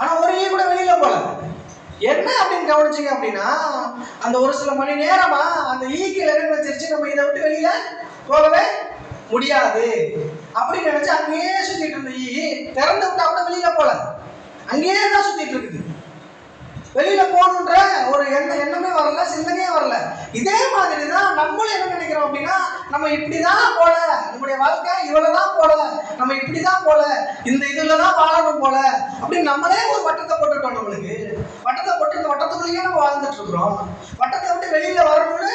ஆனா ஒரு ஈ கூட வெளியில போல. என்ன அப்படின்னு கவனிச்சிங்க அப்படின்னா, அந்த ஒரு சில மணி நேரமா அந்த ஈக்கு என்ன வச்சிருச்சு, நம்ம இதை விட்டு வெளியில போகவே முடியாது அப்படின்னு நினைச்சு அங்கேயே சுத்திட்டு இருந்த ஈ திறந்து விட்டா கூட வெளியில போல, அங்கேயே தான் சுத்திட்டு இருக்குது. வெளியில போகணுன்ற ஒரு எண்ணமே வரல, சிந்தனையே வரல. இதே மாதிரி தான் நம்மளும் என்ன நினைக்கிறோம் அப்படின்னா, நம்ம இப்படிதான் போல, நம்முடைய வாழ்க்கை இவ்வளவுதான் போல, நம்ம இப்படிதான் போல, இந்த இதுலதான் வாழணும் போல அப்படின்னு நம்மளே ஒரு வட்டத்தை போட்டுட்டோம். நம்மளுக்கு வட்டத்தை போட்டு இந்த வட்டத்துக்குள்ளேயே நம்ம வாழ்ந்துட்டு இருக்கிறோம். வட்டத்தை விட்டு வெளியில வரணும்னு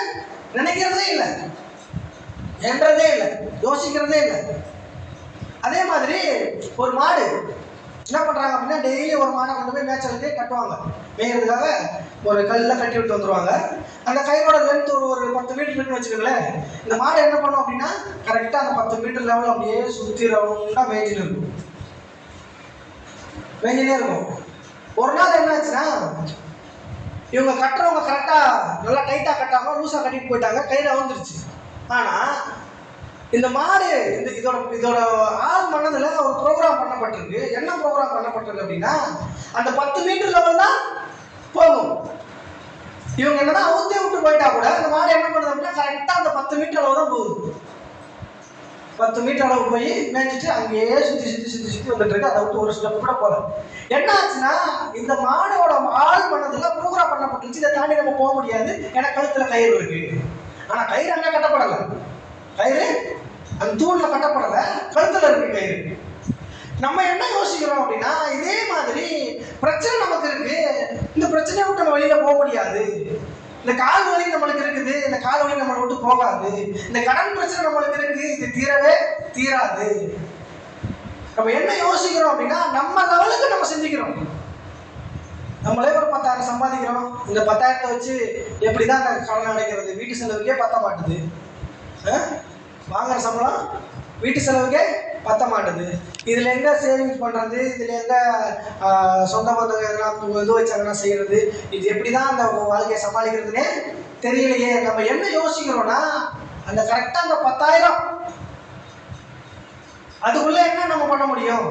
நினைக்கிறதே இல்லை, என்றதே இல்லை, யோசிக்கிறதே இல்லை. அதே மாதிரி ஒரு மாடு என்ன பண்றாங்க அப்படின்னா, டெய்லி ஒரு மாடை கொண்டு போய் மேய்ச்சலுக்கு கட்டுவாங்க. மேய்கிறதுக்காக ஒரு கல்ல கட்டி விட்டு வந்துருவாங்க. அந்த கயிறோட லென்த் ஒரு 10 மீட்டர் இருக்குன்னு வச்சுக்கோங்களேன். இந்த மாடை என்ன பண்ணும் அப்படின்னா, கரெக்டா அந்த 10 மீட்டர் லெவல் அப்படியே சுத்தி ரவுண்டா மேய்ச்சிட்டு இருக்கும். ஒரு நாள் என்ன ஆச்சுன்னா, இவங்க கட்டுறவங்க கரெக்டா நல்லா டைட்டா கட்டாம லூசா கட்டிட்டு போயிட்டாங்க, கயிறு அவுந்துருச்சு. ஆனா இந்த மாடு இதோட ஆள் மனதுல ஒரு ப்ரோக்ராம் பண்ணப்பட்டிருக்கு. என்ன ப்ரோக்ராம் பண்ணப்பட்டிருக்கு அப்படின்னா, அந்த 10 மீட்டர் லெவல் தான் போகும். இவங்க என்னன்னா அவுத்தே விட்டு போயிட்டா கூட அந்த மாடு என்ன பண்ணுது அப்படின்னா, கரெக்டா அந்த 10 மீட்டர் அளவு தான் போகுது. 10 மீட்டர் அளவு போய் மேய்ச்சிட்டு அங்கேயே சுத்தி வந்துட்டு இருக்கு. அதை விட்டு ஒரு ஸ்டெப் கூட போல. என்ன ஆச்சுன்னா, இந்த மாடோட ஆள் மனதுல ப்ரோக்ராம் பண்ணப்பட்டுருச்சு, இதை தாண்டி நம்ம போக முடியாது, ஏன்னா கழுத்துல கயிறு இருக்கு. ஆனா கயிறு அங்க கட்டப்படலை, கயிறு அந்த தூண்ல கட்டப்படல, கழுத்துல இருக்கு கயிறு. நம்ம என்ன யோசிக்கிறோம் அப்படின்னா, இதே மாதிரி பிரச்சனை நமக்கு இருக்கு, இந்த பிரச்சனையை விட்டு நம்ம வெளியில போக முடியாது, இந்த கால் வலி நம்மளுக்கு இருக்குது, இந்த கால் வலி நம்மளை விட்டு போகாது, இந்த கடன் பிரச்சனை நம்மளுக்கு இருக்கு, இது தீரவே தீராது. நம்ம என்ன யோசிக்கிறோம் அப்படின்னா, நம்ம லெவலுக்கு நம்ம சிந்திக்கிறோம். நம்மளே ஒரு 10,000 சம்பாதிக்கிறோம், இந்த 10,000 வச்சு எப்படிதான் கடன் அடைக்கிறது, வீட்டு செலவுக்கே பத்த மாட்டுது, வாங்குற சம்பளம் வீட்டு செலவுக்கே பத்த மாட்டுது, இதுல எங்க சேவிங்ஸ் பண்றது, இதுல எங்க சொந்த பந்தம் எதனா இது வச்சாங்கன்னா செய்யறது, இது எப்படிதான் அந்த வாழ்க்கையை சமாளிக்கிறதுனே தெரியலையே. நம்ம என்ன யோசிக்கிறோம்னா, அந்த கரெக்டா அந்த 10,000 அதுக்குள்ள என்ன நம்ம பண்ண முடியும்,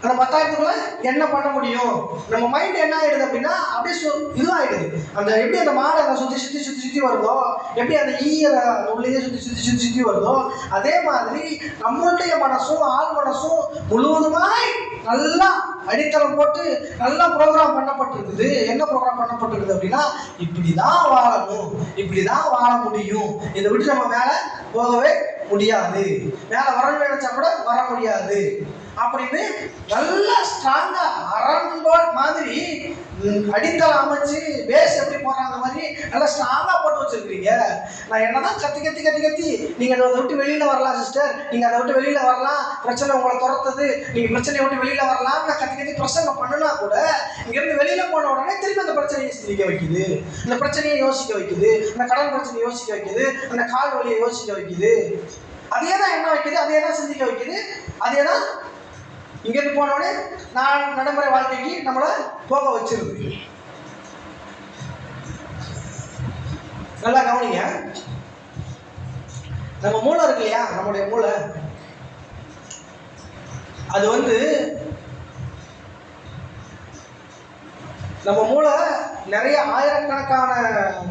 அந்த 10,000க்குள்ள என்ன பண்ண முடியும், நம்ம மைண்ட் என்ன ஆயிடுது அப்படின்னா அப்படியே இதுவாயிடுது. அந்த எப்படி அந்த மாடை சுற்றி சுற்றி சுற்றி சுற்றி வருதோ, எப்படி அந்த அந்த உள்ளேயே சுற்றி சுற்றி சுற்றி சுற்றி வருதோ, அதே மாதிரி நம்மளுடைய மனசும் ஆள் மனசும் முழுவதுமாய் நல்லா அடித்தளம் போட்டு நல்லா ப்ரோக்ராம் பண்ணப்பட்டிருக்குது. என்ன ப்ரோக்ராம் பண்ணப்பட்டிருக்குது அப்படின்னா, இப்படிதான் வாழணும், இப்படிதான் வாழ முடியும், இதை விட்டு நம்ம மேல போகவே முடியாது, மேல வரணும்னு நினைச்சா கூட வர முடியாது அப்படின்னு நல்லா ஸ்ட்ராங்கா அரண்போல் மாதிரி அடித்தளம் அமைச்சு பேஸ் எப்படி போடுறாங்க மாதிரி நல்லா ஸ்ட்ராங்கா போட்டு வச்சிருக்கீங்க. நான் என்னதான் கத்தி கத்தி கத்தி கத்தி நீங்க அதை விட்டு வெளியில வரலாம் சிஸ்டர், நீங்க அதை விட்டு வெளியில வரலாம், பிரச்சனை உங்களை துரத்துது, நீங்க பிரச்சனையை விட்டு வெளியில வரலாம், நான் கத்தி கத்தி பிரச்சனை பண்ணுனா கூட இங்க இருந்து வெளியில போன உடனே திரும்பி அந்த பிரச்சனையை சிந்திக்க வைக்குது, அந்த பிரச்சனையை யோசிக்க வைக்குது, அந்த கடன் பிரச்சனையை யோசிக்க வைக்குது, அந்த கால் வலியை யோசிக்க வைக்குது, அதே தான் என்ன வைக்குது, அதே தான் சிந்திக்க வைக்குது, அதே தான் இங்கிருந்து போனோடனே நான் நடைமுறை வாழ்க்கைக்கு நம்மளை போக வச்சிருக்கு. நல்லா கவனிங்க, நம்ம மூளை இருக்கு இல்லையா, நம்முடைய மூளை அது நம்ம மூளை நிறைய ஆயிரக்கணக்கான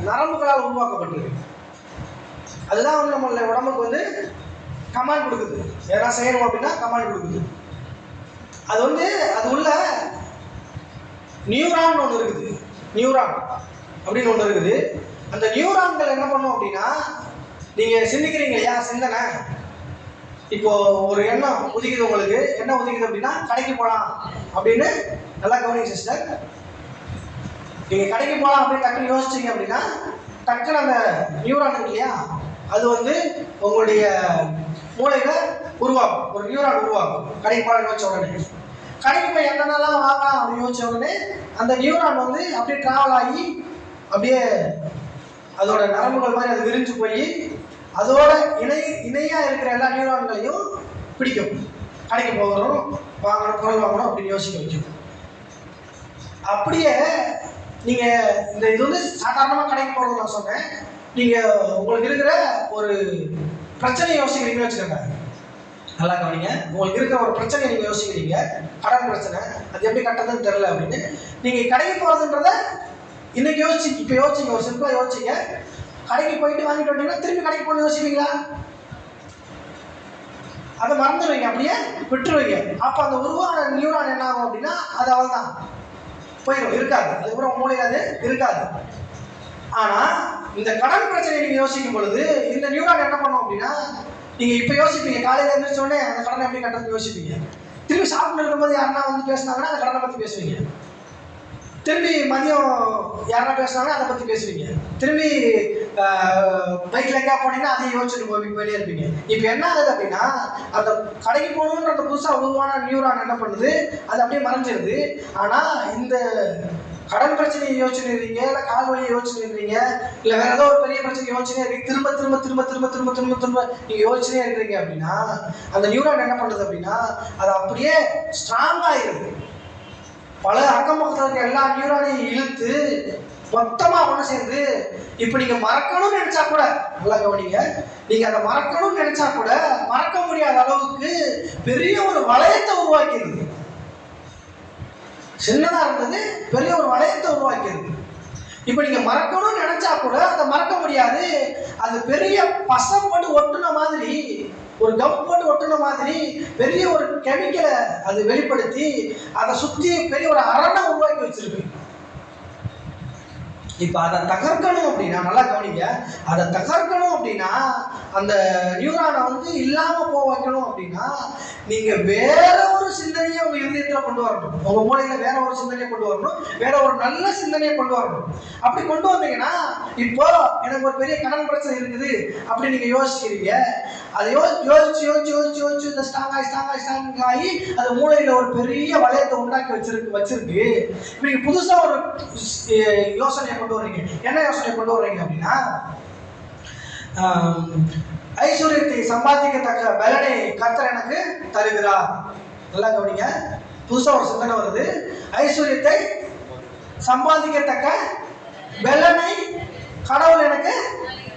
நரம்புகளால் உருவாக்கப்பட்டிருக்கு. அதுதான் நம்மளுடைய உடம்புக்கு கமாண்ட் கொடுக்குது, எதனா செய்யணும் அப்படின்னா கமாண்ட் கொடுக்குது. அது அது உள்ள நியூரான் ஒன்று இருக்குது, நியூரான் அப்படின்னு ஒன்று இருக்குது. அந்த நியூரான்கள் என்ன பண்ணும் அப்படின்னா, நீங்க சிந்திக்கிறீங்க இல்லையா, சிந்தனை இப்போ ஒரு எண்ணம் உதிக்குது, உங்களுக்கு என்ன உதிக்குது அப்படின்னா கடைக்கு போகலாம் அப்படின்னு. நல்லா கவனிங்க சிஸ்டர், நீங்க கடைக்கு போகலாம் அப்படின்னு டக்குன்னு யோசிச்சீங்க அப்படின்னா டக்குன்னு அந்த நியூரான் இருக்கு இல்லையா, அது உங்களுடைய மூளையில உருவாகும், ஒரு நியூரான் உருவாகும். கடைக்கு போகலான்னு யோசிச்ச உடனே, கடைக்கு போய் என்னென்னலாம் வாங்கலாம் அப்படின்னு யோசிச்ச உடனே அந்த நியூரான் அப்படியே டிராவல் ஆகி அப்படியே அதோட நரம்புகள் மாதிரி அது விரிஞ்சு போய் அதோட இணையா இருக்கிற எல்லா நியூரான்களையும் பிடிக்கும். கடைக்கு போகணும், வாங்கணும், பொருள் வாங்கணும் அப்படின்னு யோசிக்க வைக்கும். அப்படியே நீங்க இந்த இது சாதாரணமா கடைக்கு போறது நான் சொன்னேன். நீங்க உங்களுக்கு இருக்கிற ஒரு பிரச்சனையை யோசிக்கிறீங்கன்னு வச்சுக்கோங்க, நல்லா கவனிங்க, உங்களுக்கு இருக்கிற ஒரு பிரச்சனையை நீங்க யோசிக்கிறீங்க, கடன் பிரச்சனை, அது எப்படி கட்டுறதுன்னு தெரியல அப்படின்னு. நீங்க கடைக்கு போறதுன்றத இன்னைக்கு இப்ப யோசிச்சிங்க, ஒரு சிம்பிளா யோசிச்சிங்க, கடைக்கு போயிட்டு வாங்கிட்டு வந்தீங்கன்னா திரும்பி கடைக்கு போகணும் யோசிப்பீங்களா? அதை மறந்துடுவீங்க, அப்படியே விட்டுருவீங்க. அப்ப அந்த உருவான நியூரான் என்ன ஆகும் அப்படின்னா அது அவள்தான் போயிடும், இருக்காது, அதுக்கப்புறம் மூளையில அது இருக்காது. ஆனா இந்த கடன் பிரச்சனையை நீங்க யோசிக்கும் பொழுது இந்த நியூரான் என்ன பண்ணும் அப்படின்னா, நீங்க இப்ப யோசிப்பீங்க, காலையில எழுந்திரிச்ச உடனே அந்த கடனை எப்படி கட்டுறதுன்னு யோசிப்பீங்க. திரும்பி சாப்பிட்டு இருக்கும்போது யாருன்னா பேசினாங்கன்னா அந்த கடனை பத்தி பேசுவீங்க. திரும்பி மதியம் யாரா பேசுனாங்கன்னா அதை பத்தி பேசுவீங்க. திரும்பி பைக்ல எங்கேயா போனீங்கன்னா அதையும் யோசிச்சுட்டு போயிட்டே இருப்பீங்க. இப்ப என்ன ஆகுது அப்படின்னா, அந்த கடைக்கு போகணுன்ற அந்த புதுசா உருவான நியூரான் என்ன பண்ணுது, அது அப்படியே மறைஞ்சிருது. ஆனா இந்த கடன் பிரச்சனையை யோசிச்சுருக்கீங்க, இல்லை கால் வலியை யோசிச்சுருக்கீங்க, இல்லை வேற ஏதோ ஒரு பெரிய பிரச்சனை யோசிச்சுனே இருக்கீங்க, திரும்ப திரும்ப திரும்ப திரும்ப திரும்ப திரும்ப திரும்ப நீங்க யோசிச்சுனே இருக்கிறீங்க அப்படின்னா அந்த நியூரான் என்ன பண்ணுது அப்படின்னா அது அப்படியே ஸ்ட்ராங் ஆயிடுது. பல அக்கம் பக்கத்தில் இருக்க எல்லா நியூரானையும் இழுத்து மொத்தமா ஒன்று சேர்ந்து இப்ப நீங்க மறக்கணும்னு நினைச்சா கூட, நல்லா கவனிங்க, நீங்க அதை மறக்கணும்னு நினைச்சா கூட மறக்க முடியாத அளவுக்கு பெரிய ஒரு வளையத்தை உருவாக்கிடுது. சின்னதா இருந்தது பெரிய ஒரு வளையத்தை உருவாக்கிடுது. இப்ப நீங்க மறக்கணும்னு நினைச்சா கூட அதை மறக்க முடியாது. அது பெரிய பசம் போட்டு ஒட்டுன மாதிரி, ஒரு கம் போட்டு ஒட்டுன மாதிரி பெரிய ஒரு கெமிக்கலை அது வெளிப்படுத்தி அதை சுத்தி பெரிய ஒரு அரணை உருவாக்கி வச்சிருக்கு. இப்போ அதை தகர்க்கணும் அப்படின்னா, நல்லா கவனிங்க, அதை தகர்க்கணும் அப்படின்னா, அந்த நியூரானை வந்து இல்லாமல் போக வைக்கணும் அப்படின்னா, நீங்கள் வேற ஒரு சிந்தனையை உங்கள் இதயத்தில் கொண்டு வரணும். உங்கள் மூளையில் வேற ஒரு சிந்தனையை கொண்டு வரணும், வேற ஒரு நல்ல சிந்தனையை கொண்டு வரணும். அப்படி கொண்டு வந்தீங்கன்னா, இப்போ எனக்கு ஒரு பெரிய கடன் பிரச்சனை இருக்குது அப்படி நீங்கள் யோசிக்கிறீங்க. அதை யோசிச்சு இந்த ஸ்ட்ராங் ஆகி அது மூளையில் ஒரு பெரிய வளையத்தை உண்டாக்கி வச்சிருக்கு. இப்போ நீங்கள் புதுசாக ஒரு யோசனையை கொண்டு வர்றீங்க. என்ன யோசனை கொண்டு வர்றீங்க அப்படின்னா, ஐஸ்வர்யத்தை சம்பாதிக்கத்தக்க பலனை கர்த்தர் எனக்கு தருகிறார். நல்லா கவனிங்க, புதுசா ஒரு சிந்தனை வருது. ஐஸ்வர்யத்தை சம்பாதிக்கத்தக்க பலனை கடவுள் எனக்கு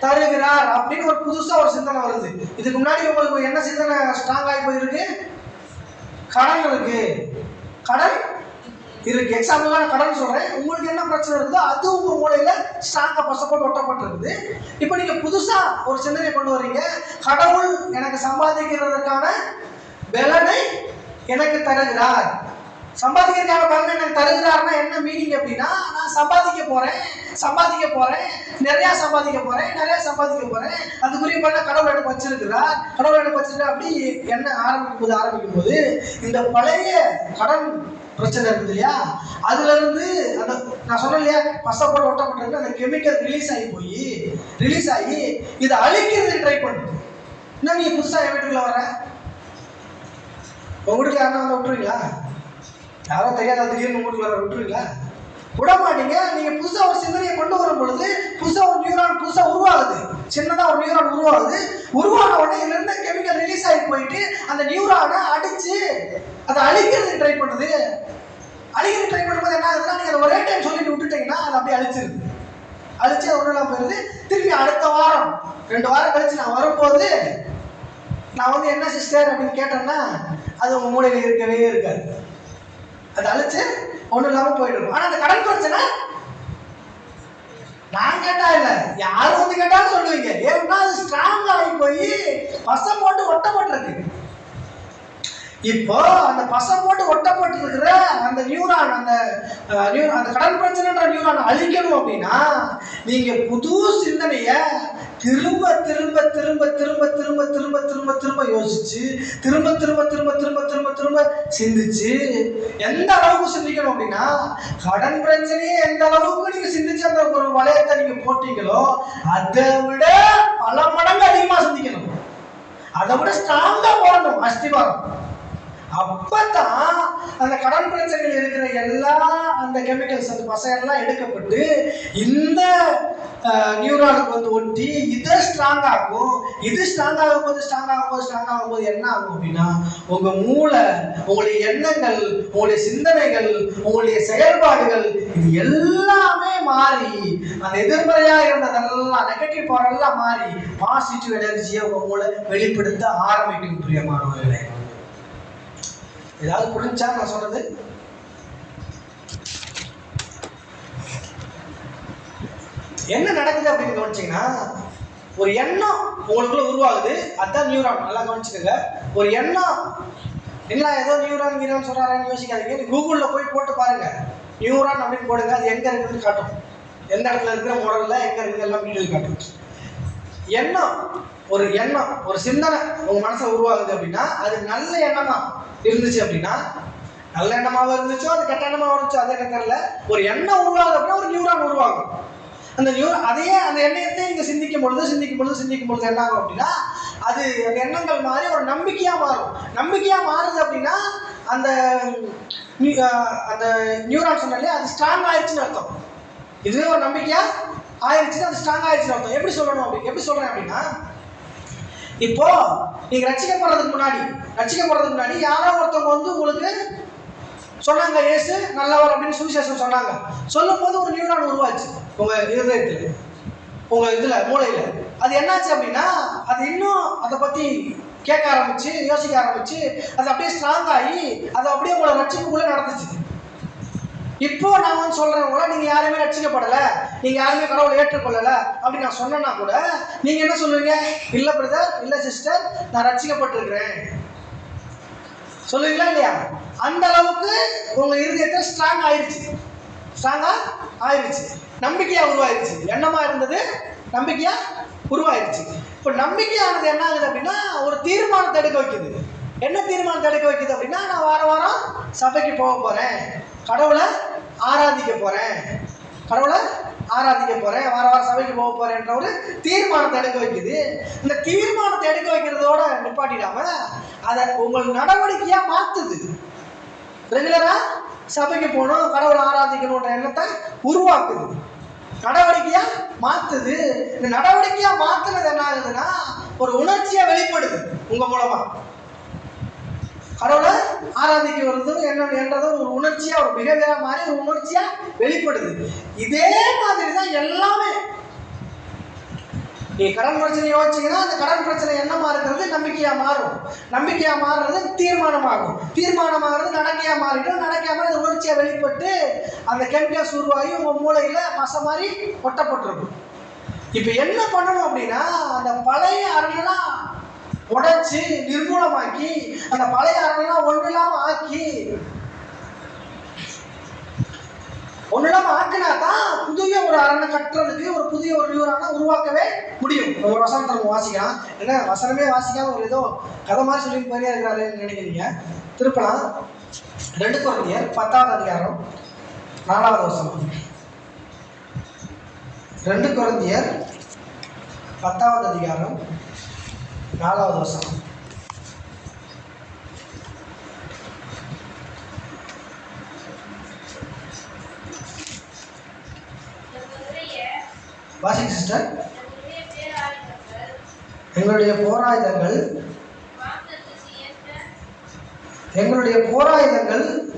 தருகிறார் அப்படின்னு ஒரு புதுசா ஒரு சிந்தனை வருது. இதுக்கு முன்னாடி உங்களுக்கு என்ன சிந்தனை ஸ்ட்ராங் ஆகி போயிருக்கு? கடன் இருக்கு, கடன் இருக்கு. எக்ஸாம்பிளா நான் கடன் சொல்றேன். உங்களுக்கு என்ன பிரச்சனை இருக்குதோ அது உங்க மூளையில ஸ்ட்ராங்கா பசப்போட்டு ஒட்டப்பட்டிருக்குது. இப்போ நீங்க புதுசா ஒரு சிந்தனை கொண்டு வர்றீங்க, கடவுள் எனக்கு சம்பாதிக்கிறதுக்கான பலனை எனக்கு தருகிறார். சம்பாதிக்கிறதுக்கான பலனை எனக்கு தருகிறார்னா என்ன மீனிங் அப்படின்னா, நான் சம்பாதிக்க போறேன், நிறைய சம்பாதிக்க போறேன், அதுக்குரிய பண்ண கடவுள் எனக்கு வச்சிருக்கிறார். அப்படி என்ன ஆரம்பிக்கும் போது இந்த பழைய கடன் பிரச்சனை இருக்குது இல்லையா, அதுல இருந்து அந்த நான் சொன்னேன் இல்லையா, பசப்போட்டு ஒட்டப்பட்டிருக்கு, அந்த கெமிக்கல் ரிலீஸ் ஆகி இதை அழிக்கிறது ட்ரை பண்ணுது. இன்னும் நீங்க புதுசா என் வீட்டுக்குள்ள வர உங்க வீட்டுக்கு யாரும் வந்து விட்டுருவீங்களா? யாரோ தெரியாத திடீர்னு வீட்டுக்குள்ள வர விட்டுருவீங்களா? விட மாட்டீங்க. நீங்க புதுசா ஒரு சிந்தனையை கொண்டு வரும் பொழுது புதுசா ஒரு நியூரான் புதுசா உருவாகுது, சின்னதா ஒரு நியூரான் உருவான உடனே இதுல இருந்து கெமிக்கல் ரிலீஸ் ஆகி போயிட்டு அந்த நியூரானை அடிச்சு அதை அழிக்கிறது ட்ரை பண்ணுது. ட்ரை பண்ணும்போது என்ன ஆகுதுன்னா, நீங்க அதை ஒரே டைம் சொல்லிட்டு விட்டுட்டீங்கன்னா அது அப்படியே அழிச்சு ஒன்றும் இல்லாம போயிருது. திருப்பி அடுத்த வாரம் 2 வாரம் கழிச்சு நான் வரும்போது நான் வந்து என்ன சிஸ்டர் அப்படின்னு கேட்டேன்னா அது உங்க மூளையில இருக்கவே இருக்காது. அதை அழிச்சு ஒன்றும் இல்லாம போயிடும். ஆனா அந்த கடன் பிரச்சனை நான் கேட்டா இல்ல, யாரும் வந்து கேட்டாலும் சொல்லுவீங்க. ஏன்னா அது ஸ்ட்ராங் ஆகி போய் பசம் போட்டு ஒட்டப்பட்டிருக்கு. இப்போ அந்த பசம் போட்டு ஒட்டப்பட்டிருக்கிற அந்த நியூரான், அந்த கடன் பிரச்சனைன்ற நியூரான் அழிக்கணும் அப்படின்னா நீங்க புது சிந்தனைய திரும்ப யோசிச்சு திரும்ப சிந்திச்சு எந்த அளவுக்கு சிந்திக்கணும் அப்படின்னா, கடன் பிரச்சனையே எந்த அளவுக்கு நீங்க சிந்திச்சு அந்த ஒரு வளையத்தை நீங்க போட்டீங்களோ அதை விட பல மடங்கு அதிகமா சிந்திக்கணும். அதை விட ஸ்ட்ராங்கா போடணும் அஸ்திவாரம். அப்பதான் அந்த கடன் பிரச்சனையில் இருக்கிற எல்லா அந்த கெமிக்கல்ஸ் அந்த பசையெல்லாம் எடுக்கப்பட்டு இந்த நியூரானுக்கு வந்து ஒட்டி இதை ஸ்ட்ராங் ஆகும். இது ஸ்ட்ராங் ஆகும் போது என்ன ஆகும் அப்படின்னா, உங்க மூளை, உங்களுடைய எண்ணங்கள், உங்களுடைய சிந்தனைகள், உங்களுடைய செயல்பாடுகள் இது எல்லாமே மாறி அந்த எதிர்மறையா இருந்ததெல்லாம் நெகட்டிவ் பவர் எல்லாம் மாறி பாசிட்டிவ் எனர்ஜியை உங்க மூளை வெளிப்படுத்த ஆரம்பிக்கும். பிரியமானவர்களே, ஏதாவது புரிஞ்சா நான் சொல்றது? என்ன நடக்குது அப்படின்னு கவனிச்சீங்கன்னா, ஒரு எண்ணம் உங்களுக்குள்ள உருவாகுது. அதான் நியூரான். நல்லா கவனிச்சுக்கோங்க. ஒரு எண்ணம் என்ன, ஏதோ நியூரான் சொல்றாருன்னு யோசிக்காதீங்க. கூகுளில் போய் போட்டு பாருங்க, நியூரான் அப்படின்னு போடுங்க. அது எங்க இருக்குதுன்னு காட்டும். எந்த இடத்துல இருக்கிற மாடல்ல எங்க இருக்குது எல்லாம் வீடியோ காட்டும். எண்ணம் ஒரு சிந்தனை உங்க மனசுல உருவாகுது அப்படின்னா அது நல்ல எண்ணமா இருந்துச்சு அப்படின்னா, நல்ல எண்ணமாக இருந்துச்சோ அது கெட்ட எண்ணமாக இருந்துச்சோ அது எனக்கு தெரியல. ஒரு எண்ணம் உருவாகுது அப்படின்னா ஒரு நியூரான் உருவாகும். அந்த அதையே அந்த எண்ணத்தை நீங்க சிந்திக்கும் பொழுது என்ன ஆகும் அப்படின்னா, அது அந்த எண்ணங்கள் மாறி ஒரு நம்பிக்கையா மாறுது அப்படின்னா அந்த நியூரான் சொன்னாலே அது ஸ்ட்ராங் ஆயிடுச்சுன்னு அர்த்தம். இதுவே ஒரு நம்பிக்கையா ஆயிடுச்சுன்னா அது ஸ்ட்ராங் ஆயிடுச்சுன்னு அர்த்தம். எப்படி சொல்றேன் அப்படின்னா, இப்போ நீங்க ரட்சிக்கப்படுறதுக்கு முன்னாடி யாரோ ஒருத்தவங்க வந்து உங்களுக்கு சொன்னாங்க, இயேசு நல்லவர் அப்படின்னு சுவிசேஷம் சொன்னாங்க. சொல்லும் போது ஒரு நியூரான் உருவாச்சு உங்க இதயத்துல, உங்க இதுல மூளையில. அது என்னாச்சு அப்படின்னா, அது இன்னும் அதை பத்தி கேட்க ஆரம்பிச்சு, யோசிக்க ஆரம்பிச்சு, அது அப்படியே ஸ்ட்ராங் ஆகி அது அப்படியே உங்களை ரட்சிப்புக்குள்ள நடந்துச்சு. இப்போ நான் வந்து சொல்றவங்கள நீங்க யாருமே ரட்சிக்கப்படல, நீங்க யாருமே கடவுளை ஏற்றுக்கொள்ளல அப்படின்னு நான் சொன்னா கூட நீங்க என்ன சொல்லுவீங்க? இல்ல பிரதர், இல்ல சிஸ்டர், நான் ரட்சிக்கப்பட்டிருக்கிறேன் சொல்லுவீங்களா இல்லையா? அந்த அளவுக்கு உங்க இருதயத்தை ஸ்ட்ராங் ஆயிடுச்சு. ஸ்ட்ராங்கா ஆயிடுச்சு, நம்பிக்கையா உருவாயிருச்சு. எண்ணமா இருந்தது நம்பிக்கையா உருவாயிருச்சு. இப்போ நம்பிக்கையானது என்ன ஆகுது அப்படின்னா ஒரு தீர்மானத்தை எடுக்க வைக்குது. என்ன தீர்மானத்தை எடுக்க வைக்குது அப்படின்னா, நான் வார வாரம் சபைக்கு போக போறேன், கடவுளை ஆராதிக்க போறேன், கடவுளை ஆராதிக்க போறேன், வார வாரம் சபைக்கு போக போறேன்ற ஒரு தீர்மானத்தை எடுக்க வைக்குது. இந்த தீர்மானத்தை எடுக்க வைக்கிறதோட நிப்பாட்டிடாம அதை உங்கள் நடவடிக்கையா மாத்துது. ரெகுலரா சபைக்கு போகணும், கடவுளை ஆராதிக்கணுன்ற எண்ணத்தை உருவாக்குது, நடவடிக்கையா மாத்துது. இந்த நடவடிக்கையா மாத்துறது என்ன ஆகுதுன்னா ஒரு உணர்ச்சியா வெளிப்படுது. உங்க மூலமா கடவுளை ஆராதிக்க வருது என்றது ஒரு உணர்ச்சியா, ஒரு பிஹேவியரா மாறி ஒரு உணர்ச்சியா வெளிப்படுது. இதே மாதிரி தான் எல்லாமே. நீ கடன் பிரச்சனை யோசிச்சீங்கன்னா அந்த கடன் பிரச்சனை என்னமா இருக்கிறது நம்பிக்கையா மாறும், நம்பிக்கையா மாறுறது தீர்மானமாகும், தீர்மானமாகிறது நடக்கையா மாறிடும், நடக்கையா மாறி உணர்ச்சியா வெளிப்பட்டு அந்த கெமிக்கல்ஸ் உருவாகி உங்க மூளையில மச மாதிரி ஒட்டப்பட்டிருக்கும். இப்ப என்ன பண்ணணும் அப்படின்னா, அந்த பழைய அரங்கெல்லாம் உடைச்சு நிர்மூலமாக்கி அந்த பழைய அரங்கெல்லாம் ஒன்றில்லாம ஆக்கி ஒன்றில்லாம ஆக்கினா தான் புதிய ஒரு அரணை கட்டுறதுக்கு ஒரு புதிய ஒரு நியூரான உருவாக்கவே முடியும். ஒரு வசனத்தை நம்ம வாசிக்கலாம். என்ன வசனமே வாசிக்காம ஒரு ஏதோ கதை மாதிரி சொல்லிட்டு போயிட்டே இருக்கிறாருன்னு நினைக்கிறீங்க. திருப்பலாம் 2 கொரிந்தியர் 10வது அதிகாரம் 4வது வசனம். 2 கொரிந்தியர் 10வது அதிகாரம் 4வது வசனம். வாசிங்க சிஸ்டர். எங்களுடைய போராயுதங்கள்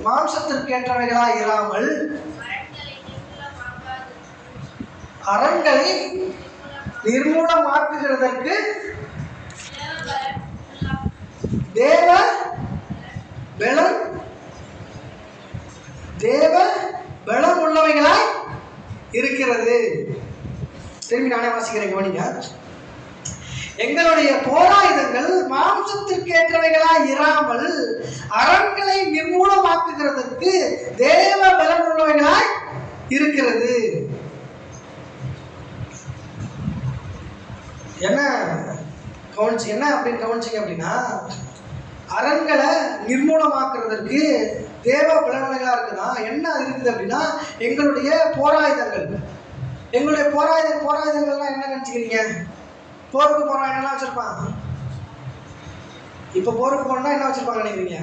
மாம்சத்திற்கு ஏற்றவைகளாய் இராமல் அரண்களை நிர்மூலமாக்குகிறதற்கு தேவ பலம் உள்ளவைகளாய் இருக்கிறது. திரும்பி நானே வாசிக்கிறேன், கவனிங்க. எங்களுடைய போராயுதங்கள் மாம்சத்திற்கு ஏற்றவைகளாய் இராமல் அரண்களை நிர்மூலமாக்குகிறதற்கு தேவ பலம் உள்ளவைகளாய் இருக்கிறது. என்ன கவனிச்சு என்ன அப்படின்னு கவனிச்சிங்க அப்படின்னா, அரண்களை நிர்மூலமாக்குறதற்கு தேவ பலன்களா இருக்குதா. என்ன இருக்குது அப்படின்னா, எங்களுடைய போராயுதங்கள்லாம் என்ன நினைச்சுக்கிறீங்க? போருக்கு போறான் என்ன வச்சிருப்பான்? இப்ப போருக்கு போனா என்ன வச்சிருப்பாங்க நினைக்கிறீங்க?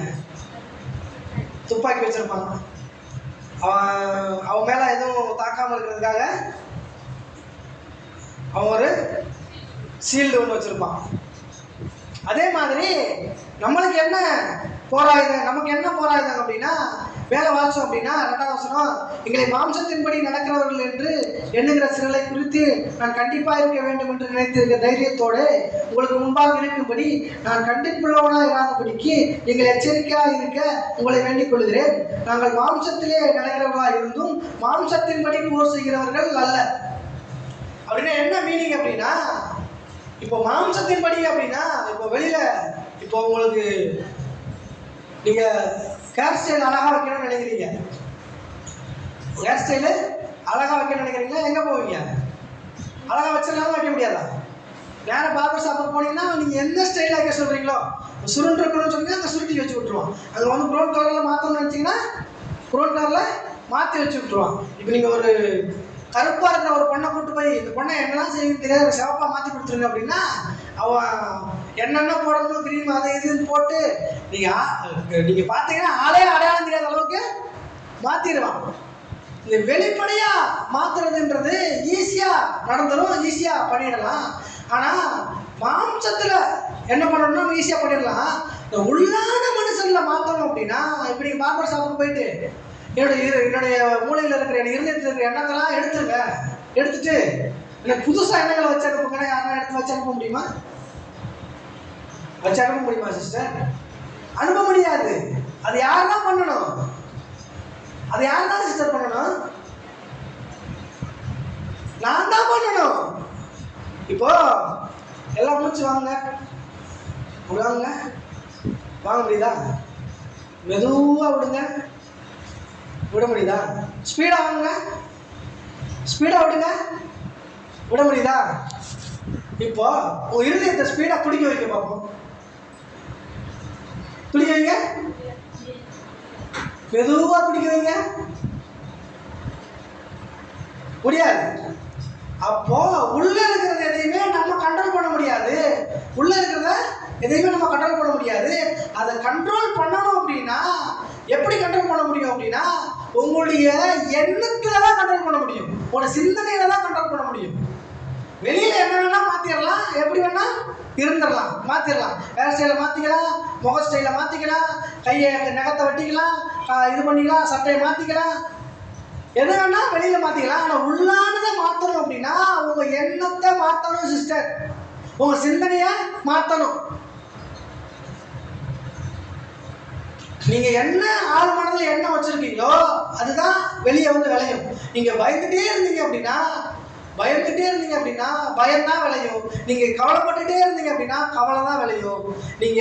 துப்பாக்கி வச்சிருப்பாங்க. அவன் மேல எதுவும் தாக்காம இருக்கிறதுக்காக அவன் ஒரு ஷீல்டு ஒன்று வச்சிருப்பான். அதே மாதிரி நமக்கு என்ன போராயுதம் அப்படின்னா, வேலை வாசம் அப்படின்னா 2வது வசனம், எங்களை மாம்சத்தின்படி நடக்கிறவர்கள் என்று எண்ணுகிற சிலரை குறித்து நான் கண்டிப்பாக இருக்க வேண்டும் என்று நினைத்திருக்க தைரியத்தோடு உங்களுக்கு முன்பாக இருக்கும்படி நான் கண்டிப்புள்ளவனா இராதபடிக்கு நீங்கள் எச்சரிக்கையாக இருக்க உங்களை வேண்டிக் கொள்கிறேன். நாங்கள் மாம்சத்திலே நடக்கிறவர்களாக இருந்தும் மாம்சத்தின்படி போர் செய்கிறவர்கள் அல்ல. அப்படின்னா என்ன மீனிங் அப்படின்னா, இப்போ மாம்சத்தின்படி அப்படின்னா, இப்போ வெளியில இப்போ உங்களுக்கு நீங்க ஹேர் ஸ்டைல் அழகா வைக்கணும்னு நினைக்கிறீங்க, ஹேர் ஸ்டைலு அழகா வைக்கணும்னு நினைக்கிறீங்களா? எங்க போவீங்க? அழகா வச்சிடலாம வைக்க முடியாதா? நேரம் பார்பர் ஷாப்புக்கு போனீங்கன்னா நீங்க எந்த ஸ்டைல வைக்க சொல்றீங்களோ, சுருண்டு இருக்கணும்னு சொன்னீங்கன்னா அந்த சுருட்டி வச்சு விட்டுருவான். அங்கே வந்து ப்ரௌன் கலர்ல மாற்றணும்னு நினைச்சீங்கன்னா ப்ரௌன் கலர்ல மாற்றி வச்சு விட்டுருவான். இப்போ நீங்க ஒரு கருப்பா இருக்கிற ஒரு பொண்ணை கூட்டு போய் இந்த பொண்ணை என்னெல்லாம் செய்யணும் தெரியாத சிவப்பா மாற்றி கொடுத்துருங்க அப்படின்னா, அவன் என்னென்ன போடணும் கிரீம் அதை இதுன்னு போட்டு நீங்க பார்த்தீங்கன்னா ஆளே அடையாளம் தெரியாத அளவுக்கு மாத்திடுவான். இந்த வெளிப்படையா மாத்துறதுன்றது ஈஸியா நடந்துடும், ஈஸியா பண்ணிடலாம். ஆனா மாம்சத்துல என்ன பண்ணணும்னா ஈஸியா பண்ணிடலாம். இந்த உள்ளான மனுஷன்ல மாத்தணும் அப்படின்னா, இப்படி பார்பர் ஷாப்புக்கு போயிட்டு என்னுடைய மூளையில் இருக்கிற இருதயத்தில் இருக்கிற எண்ணத்தெல்லாம் எடுத்துட்டு எனக்கு புதுசா எண்ணங்களை வச்சு அனுப்புங்கன்னா யாரெல்லாம் எடுத்து வச்சு அனுப்ப முடியுமா? வச்சு அனுப்ப முடியுமா சிஸ்டர்? அனுப்ப முடியாது. அது யார் தான் பண்ணணும்? அது யார் தான் சிஸ்டர் பண்ணணும்? நான் தான் பண்ணணும். இப்போ எல்லாம் மூச்சு வாங்க வாங்க முடியுதா? மெதுவா விடுங்க. விட முடியுதா? ஸ்பீடா வாங்க, ஸ்பீடா விடுங்க, விட முடியுதா? இப்போ உங்க இருதயத்தை ஸ்பீடா துடிக்க வைக்க பார்ப்போம். துடிக்க வைங்க, மெதுவா துடிக்க வைங்க. முடியாது. அப்போ உள்ள இருக்கிறது எதையுமே நம்ம கண்ட்ரோல் பண்ண முடியாது. உள்ள இருக்கிறத எதையுமே நம்ம கண்ட்ரோல் பண்ண முடியாது. அதை கண்ட்ரோல் பண்ணணும் அப்படின்னா எப்படி கண்ட்ரோல் பண்ண முடியும் அப்படின்னா உங்களுடைய எண்ணத்துல தான் கண்ட்ரோல் பண்ண முடியும். உங்களோட சிந்தனையில தான் கண்ட்ரோல் பண்ண முடியும். வெளியில என்ன வேணா மாத்திரலாம், எப்படி வேணா இருந்துடலாம், மாத்திரலாம். ஹேர் ஸ்டைல மாத்திக்கலாம், முக ஸ்டைல மாத்திக்கலாம், கையை நகத்தை வெட்டிக்கலாம், இது பண்ணிக்கலாம், சட்டையை மாத்திக்கலாம், எது வேணா வெளியில மாத்திக்கலாம். ஆனா உள்ளானதை மாத்தணும் அப்படின்னா உங்க எண்ணத்தை மாத்தணும் சிஸ்டர், உங்க சிந்தனைய மாத்தணும். நீங்க என்ன ஆள் மனதில் என்ன வச்சிருக்கீங்களோ அதுதான் வெளியே வந்து விளையும். நீங்க பயந்துட்டே இருந்தீங்க அப்படின்னா பயம்தான் விளையும். நீங்க கவலைப்பட்டுட்டே இருந்தீங்க அப்படின்னா கவலை தான் விளையும். நீங்க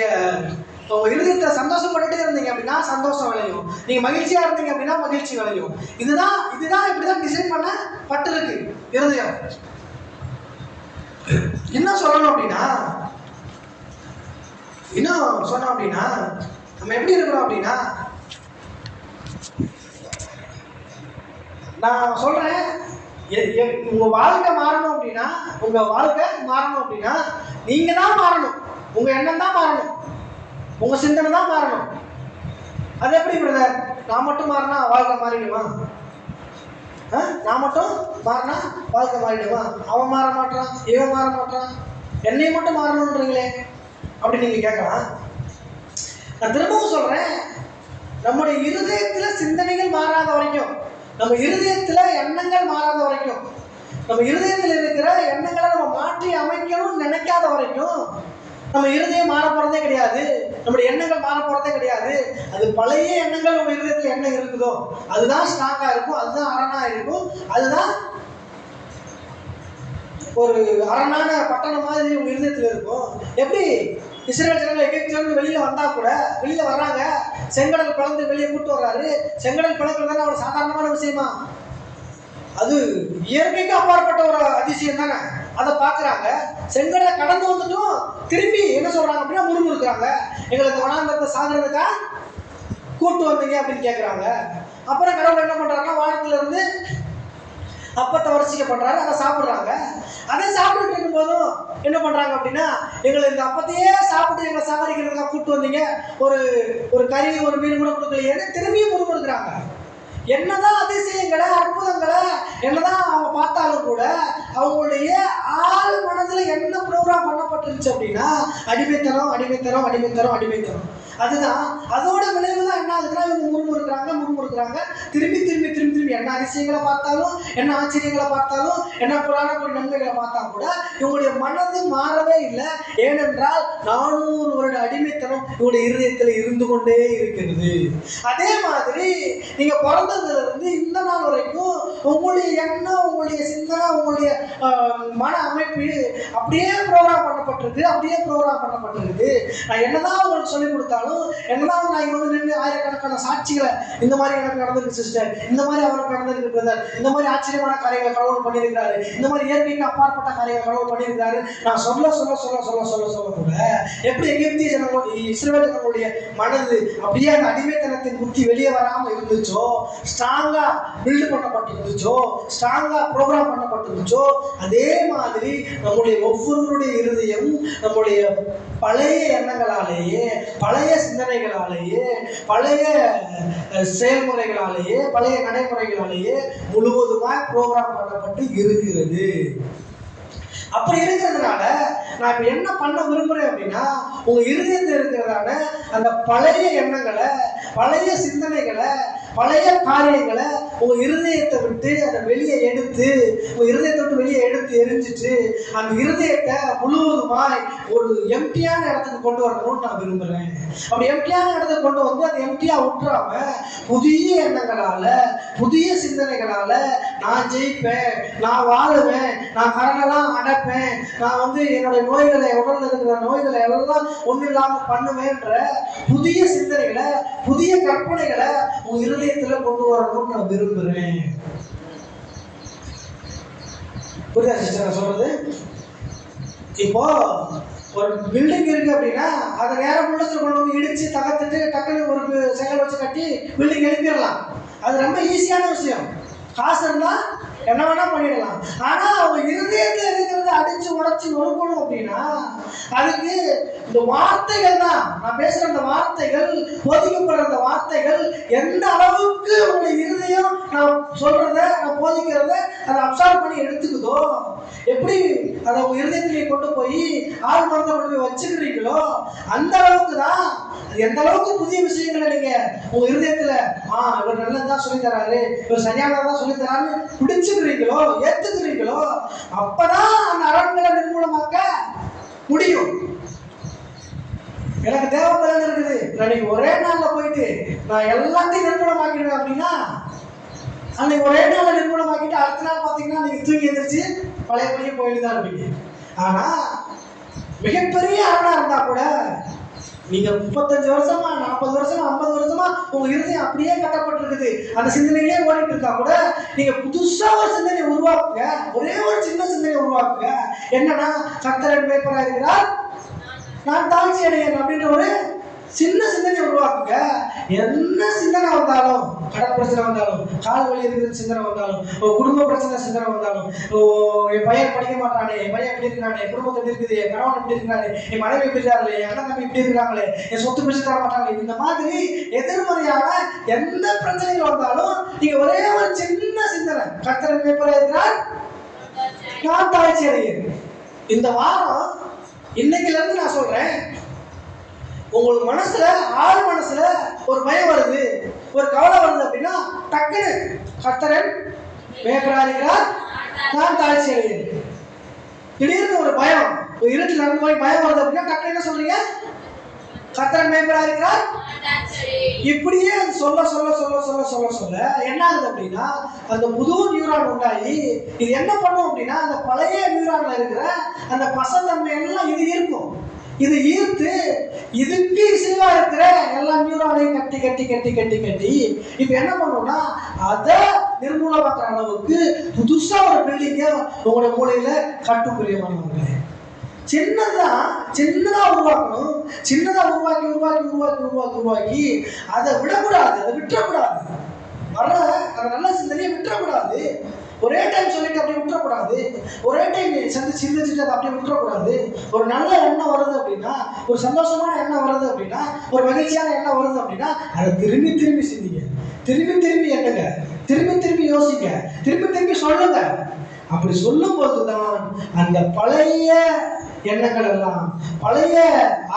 உங்க இருதயத்தை சந்தோஷப்பட்டுட்டே இருந்தீங்க அப்படின்னா சந்தோஷம் விளையும். நீங்க மகிழ்ச்சியா இருந்தீங்க அப்படின்னா மகிழ்ச்சி விளையும். இதுதான் இப்படிதான் டிசைன் பண்ண பட்டிருக்கு இருதயம். என்ன சொல்லணும் அப்படின்னா நம்ம எப்படி இருக்கிறோம் அப்படின்னா, நான் சொல்றேன், உங்க வாழ்க்கை மாறணும் அப்படின்னா நீங்க தான் மாறணும். உங்க எண்ணம் தான் மாறணும், உங்க சிந்தனை தான் மாறணும். அது எப்படி பிரதர்? நான் மட்டும் மாறினா வாழ்க்கை மாறிடுமா? நான் மட்டும் மாறினா வாழ்க்கை மாறிடுமா? அவன் மாற மாட்டான், இவன் மாற மாட்டான், என்னை மட்டும் மாறணுன்றீங்களே அப்படி நீங்க கேட்கலாம். நான் திரும்பவும் சொல்றேன், நம்முடைய இருதயத்துல சிந்தனைகள் மாறாத வரைக்கும், நம்ம இருதயத்துல எண்ணங்கள் மாறாத வரைக்கும், நம்ம இருதயத்தில் இருக்கிற எண்ணங்களை நம்ம மாற்றி அமைக்கணும்னு நினைக்காத வரைக்கும் நம்ம இருதயம் மாற போறதே கிடையாது. நம்முடைய எண்ணங்கள் மாற போறதே கிடையாது. அது பழைய எண்ணங்கள் உங்க இருதயத்துல என்ன இருக்குதோ அதுதான் ஸ்ட்ராங்கா இருக்கும், அதுதான் அரணா இருக்கும், அதுதான் ஒரு அரணான பட்டணம் மாதிரி உங்க இருதயத்துல இருக்கும். எப்படி இஸ்ரேல் ஜனங்கள் எகிப்திலிருந்து வெளியில வந்தா கூட, வெளியில வர்றாங்க, செங்கடல் பிளந்து வெளியே கூட்டு வர்றாரு. செங்கடல் பிளக்குறதுனா ஒரு சாதாரணமான விஷயமா? அது இயற்கைக்கு அப்பாற்பட்ட ஒரு அதிசயம் தானே. அதை பார்க்குறாங்க. செங்கடலை கடந்து வந்துட்டும் திரும்பி என்ன சொல்றாங்க அப்படின்னா முறுமுறுக்கிறாங்க, எங்களுக்கு வனாந்தரத்தை சாகிறதுக்கா கூட்டு வந்தீங்க அப்படின்னு கேட்குறாங்க. அப்புறம் கடவுள் என்ன பண்றாருன்னா வானத்துல இருந்து அப்பத்தை வரிசிக்கப்படுறாரு, அதை சாப்பிட்றாங்க. அதை சாப்பிட்டு இருக்கும் போதும் என்ன பண்றாங்க அப்படின்னா, எங்களை இந்த அப்பத்தையே சாப்பிட்டு எங்களை சாகரிக்கிறதுக்காக கூப்பிட்டு வந்தீங்க, ஒரு கறி ஒரு மீன் கூட கொடுக்கலையேன்னு திரும்பியும் முறுமுறுக்கிறாங்க. என்னதான் அதிசயங்களை அற்புதங்களை என்னதான் அவங்க பார்த்தாலும் கூட அவங்களுடைய ஆள் மனதில் என்ன ப்ரோக்ராம் பண்ணப்பட்டிருந்துச்சு அப்படின்னா அடிமைத்தனம் அடிமைத்தனம் அடிமைத்தனம் அடிமைத்தனம். அதுதான் அதோட விளைவு தான் என்ன ஆகுதுன்னா இவங்க முறுமுறுக்கிறாங்க. திரும்பி திரும்பி திரும்பி திரும்பி என்ன அதிசயங்களை பார்த்தாலும், என்ன ஆச்சரியங்களை பார்த்தாலும், என்ன புராண நன்மைகளை பார்த்தா கூட இவங்களுடைய மனது மாறவே இல்லை. ஏனென்றால் 400 வருட அடிமைத்தனம் இவங்களுடைய இருதயத்தில் இருந்து கொண்டே இருக்கிறது. அதே மாதிரி நீங்க பிறந்ததுல இருந்து இந்த நாள் வரைக்கும் உங்களுடைய எண்ணம், உங்களுடைய சிந்தனை, உங்களுடைய மன அமைப்பு அப்படியே ப்ரோக்ராம் பண்ணப்பட்டிருக்கு. நான் என்னதான் உங்களுக்கு சொல்லிக் கொடுத்தாலும், என்னதான் நான் இங்க வந்து நின்று ஆயிரக்கணக்கான சாட்சிகளை, இந்த மாதிரி எனக்கு நடந்திருக்கு சிஸ்டர், இந்த மாதிரி அவருக்கு நடந்திருக்கு பிரதர், இந்த மாதிரி ஆச்சரியமான காரியங்களை கடவுள் பண்ணியிருக்கிறாரு, இந்த மாதிரி இயற்கைக்கு அப்பாற்பட்ட காரியங்களை கடவுள் பண்ணியிருக்கிறாரு நான் சொல்ல கூட எப்படி எகிப்திய ஜனங்கள் இஸ்ரவேல் ஜனங்களுடைய மனது அப்படியே அந்த அடிமைத்தனத்தின் புத்தி வெளியே வராமல் இருந்துச்சோ, ஸ்ட்ராங்கா பில்டு பண்ணப்பட்டிருந்துச்சோ, ஸ்ட்ராங்கா ப்ரோக்ராம் பண்ணப்பட்டிருந்துச்சோ, அதே மாதிரி நம்முடைய ஒவ்வொருவருடைய இருதயம் நம்முடைய பழைய எண்ணங்களாலேயே, பழைய சிந்தனைகளாலேயே, பழைய செயல்முறைகளாலேயே, பழைய நடைமுறைகளாலேயே முழுவதுமாய் ப்ரோக்ராம் பண்ணப்பட்டு இருக்கிறது. அப்படி இருக்கிறதுனால நான் இப்ப என்ன பண்ண விரும்புறேன் அப்படின்னா, உங்க இருதயத்தில் இருக்கிறதான அந்த பழைய எண்ணங்களை, பழைய சிந்தனைகளை, பழைய காரியங்களை உங்க இருதயத்தை விட்டு அதை வெளியே எடுத்து, உங்க இருதயத்தை விட்டு வெளியே எடுத்து எரிஞ்சிட்டு அந்த இருதயத்தை முழுவதுமாய் ஒரு எம்டியான இடத்துக்கு கொண்டு வரணும்னு நான் விரும்புறேன். அப்படி எம்டியான இடத்துக்கு கொண்டு வந்து அதை எம்டியா விட்டுறாம புதிய எண்ணங்களால, புதிய சிந்தனைகளால நான் ஜெயிப்பேன், நான் வாழுவேன், நான் கரணெல்லாம் அடைப்பேன், நான் வந்து என்னுடைய நோய்களை, உடல்ல இருக்கிற நோய்களை எல்லாம் ஒன்றும் இல்லாமல் பண்ணுவேன்ற புதிய சிந்தனைகளை, புதிய கற்பனைகளை உங்க இருதயத்துல கொண்டு வரணும்னு நான் விரும்புறேன். புரியுதா சிஸ்டர் நான் சொல்றது? இப்போ ஒரு பில்டிங் இருக்கு அப்படின்னா அதை நேரம் முழுசு கொண்டு வந்து இடிச்சு தகர்த்துட்டு டக்குனு ஒரு செங்கல் வச்சு கட்டி பில்டிங் எழுப்பிடலாம். அது ரொம்ப ஈஸியான விஷயம். காசு இருந்தா என்ன வேணா பண்ணிடலாம். ஆனா அவங்க இருதயத்துல இருக்கிறத அடிச்சு உடைச்சு நொறுக்கணும் அப்படின்னா அதுக்கு இந்த வார்த்தைகள் தான், நான் பேசுற அந்த வார்த்தைகள், போதிக்கப்படுற அந்த வார்த்தைகள் எந்த அளவுக்கு உங்க இருதயம் நான் சொல்றத, நான் போதிக்கிறத அதை அப்சார்ப் பண்ணி எடுத்துக்குதோ, எப்படி அதை உங்க இருதயத்திலே கொண்டு போய் ஆள் மரத்தை கொண்டு போய் வச்சுக்கிறீங்களோ அந்த அளவுக்கு தான். எந்த அளவுக்கு புதிய விஷயங்களை நீங்க உங்க இருதயத்துல இவர் நல்லதான் சொல்லி தராரு, இவர் சரியானதான் சொல்லி தராருன்னு பிடிச்சுக்கிறீங்களோ, ஏத்துக்கிறீங்களோ, அப்பதான் அந்த அரண்களை நிர்மூலமாக்க முடியும். எனக்கு தேவைப்பதான் இருக்குது, நான் ஒரே நாள்ல போயிட்டு நான் எல்லாத்தையும் நிர்மூலமாக்கிடுவேன் அப்படின்னா அன்னைக்கு ஒரே நாள்ல நிர்மூலமாக்கிட்டு அடுத்த நாள் பாத்தீங்கன்னா நீங்க தூக்கி எந்திரிச்சு பழையபடியே போயிட்டு தான் இருப்பீங்க. ஆனா மிகப்பெரிய அரணா இருந்தா கூட நீங்க 35 வருஷமா 40 வருஷமா 50 வருஷமா உங்க இருதயம் அப்படியே கட்டப்பட்டிருக்குது, அந்த சிந்தனையிலே ஓடிட்டு இருக்கா கூட நீங்க புதுசா ஒரு சிந்தனை உருவாக்குங்க. ஒரே ஒரு சின்ன சிந்தனை உருவாக்குங்க. என்னன்னா கர்த்தர் மேய்ப்பராக இருக்கிறார், நான் தாழ்ச்சி அடையேன் அப்படின்ற ஒரு சின்ன சிந்தனை உருவாக்குங்க. என்ன சிந்தனை வந்தாலும், கடன் பிரச்சனை வந்தாலும், கால் வலி இருக்கிற சிந்தனை வந்தாலும், குடும்ப பிரச்சனை சிந்தனை வந்தாலும், என் பையன் படிக்க மாட்டானே, என் பையன் எப்படி இருக்கிறானே, குடும்பத்தை எப்படி இருக்குது, என் கணவன் எப்படி இருக்கிறாரு, என் மனைவி எப்படி இருக்காங்களே, என் அண்ணன் தம்பி இப்படி இருக்கிறாங்களே, என் சொத்து பிடிச்சு தர மாட்டாங்களே, இந்த மாதிரி எதிர்மறையான எந்த பிரச்சனைகள் வந்தாலும் நீங்க ஒரே ஒரு சின்ன சிந்தனை, கர்த்தர் மேய்ப்பராக இருக்கிறார், நான் தாழ்ச்சி அடையேன். இந்த வாரம் இன்னைக்குல இருந்து நான் சொல்றேன், உங்களுக்கு மனசுல ஆள் மனசுல ஒரு பயம் வருது, ஒரு கவலை வருது அப்படின்னா டக்குனு கர்த்தர் மேய்ப்பராக இருக்கிறார், நான் தாழ்ச்சி அடையேன். திடீர்னு ஒரு பயம், ஒரு இருட்டில் நடந்து போய் பயம் வருது அப்படின்னா டக்குனு என்ன சொல்றீங்க? கர்த்தர் மேய்ப்பராக இருக்கிறார். இப்படியே சொல்ல சொல்ல சொல்ல சொல்ல சொல்ல சொல்ல என்ன ஆகுது அப்படின்னா அந்த புது நியூரான் உண்டாகி இது என்ன பண்ணும் அப்படின்னா அந்த பழைய நியூரான்ல இருக்கிற அந்த பசந்தன்மை எல்லாம் இது இருக்கும். இது ஈர்த்து இதுக்கு இசைவா இருக்கிற எல்லா நியூரானையும் கட்டி கட்டி கட்டி கட்டி கட்டி இப்ப என்ன பண்ணும்னா அதை நிர்மூலமாக்குற அளவுக்கு புதுசா ஒரு பில்டிங்க உங்களுடைய மூளையில கட்டுக்குரியமானவங்க. சின்னதா உருவாக்கணும். சின்னதா உருவாக்கி உருவாக்கி உருவாக்கி உருவாக்கி உருவாக்கி அதை விடக்கூடாது, அதை விட்டுறக்கூடாது. வர அந்த நல்ல சிந்தனையை விட்டுறக்கூடாது. ஒரே டைம் சொல்லிட்டு அப்படியே விட்டுறக்கூடாது. ஒரே டைம் சிந்திச்சுட்டு அதை அப்படியே விட்டுறக்கூடாது. ஒரு நல்ல எண்ணம் வருது அப்படின்னா, ஒரு சந்தோஷமான எண்ணம் வருது அப்படின்னா, ஒரு மகிழ்ச்சியான எண்ணம் வருது அப்படின்னா அதை திரும்பி திரும்பி சிந்திங்க, திரும்பி திரும்பி எண்ணுங்க, திரும்பி திரும்பி யோசிங்க, திரும்பி திரும்பி சொல்லுங்க. அப்படி சொல்லும் போதுதான் அந்த பழைய எண்ணங்கள் எல்லாம், பழைய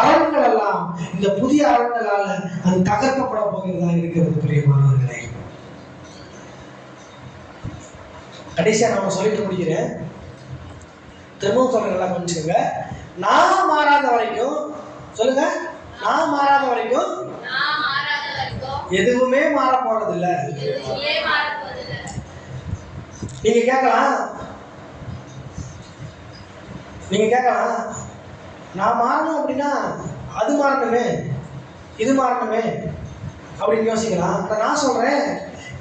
அரண்கள் எல்லாம் இந்த புதிய அரண்களால அது தகர்க்கப்பட போகிறதா இருக்கிறது. பிரியமானவர்களே, கடைசியா நான் சொல்லிட்டு முடிக்கிறேன், திரும்பவும் சொல்றேன், நல்லா புரிஞ்சுக்கோங்க. நான் மாறாத வரைக்கும், சொல்லுங்க, நான் மாறாத வரைக்கும் எதுவுமே மாற போறது இல்லை. நீங்க கேட்கலாம், நான் மாறணும் அப்படின்னா அது மாறணுமே, இது மாறணுமே அப்படின்னு யோசிக்கலாம். நான் சொல்றேன்,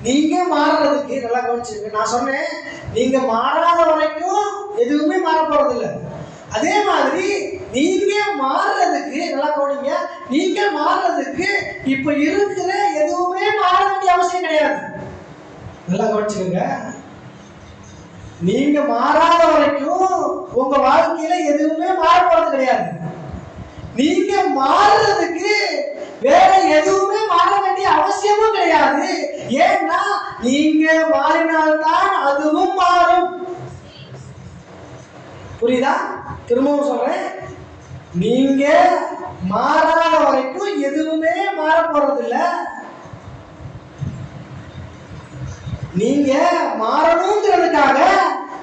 நீங்க மாறுறதுக்கு, நல்லா கவனிச்சுங்க, நான் சொன்னேன் நீங்க மாறாத வரைக்கும் எதுவுமே மாற போறது இல்லை. அதே மாதிரி நீங்க மாறுறதுக்கு, நல்லா கவனிங்க, நீங்க மாறுறதுக்கு இப்ப இருக்கிற எதுவுமே மாற வேண்டிய அவசியம் கிடையாது. நல்லா கவனிச்சுக்கோங்க, நீங்க மாறாத வரைக்கும் உங்க வாழ்க்கையில எதுவுமே மாற போறது கிடையாது. நீங்க மாறுறதுக்கு வேற எதுவுமே மாற வேண்டிய அவசியமும் கிடையாது. ஏன்னா நீங்க மாறினால்தான் அதுவும் மாறும். புரியுதா? திரும்பவும் சொல்றேன், நீங்க மாறாத வரைக்கும் எதுவுமே மாற போறது இல்லை. நீங்க மாறணுங்கிறதுக்காக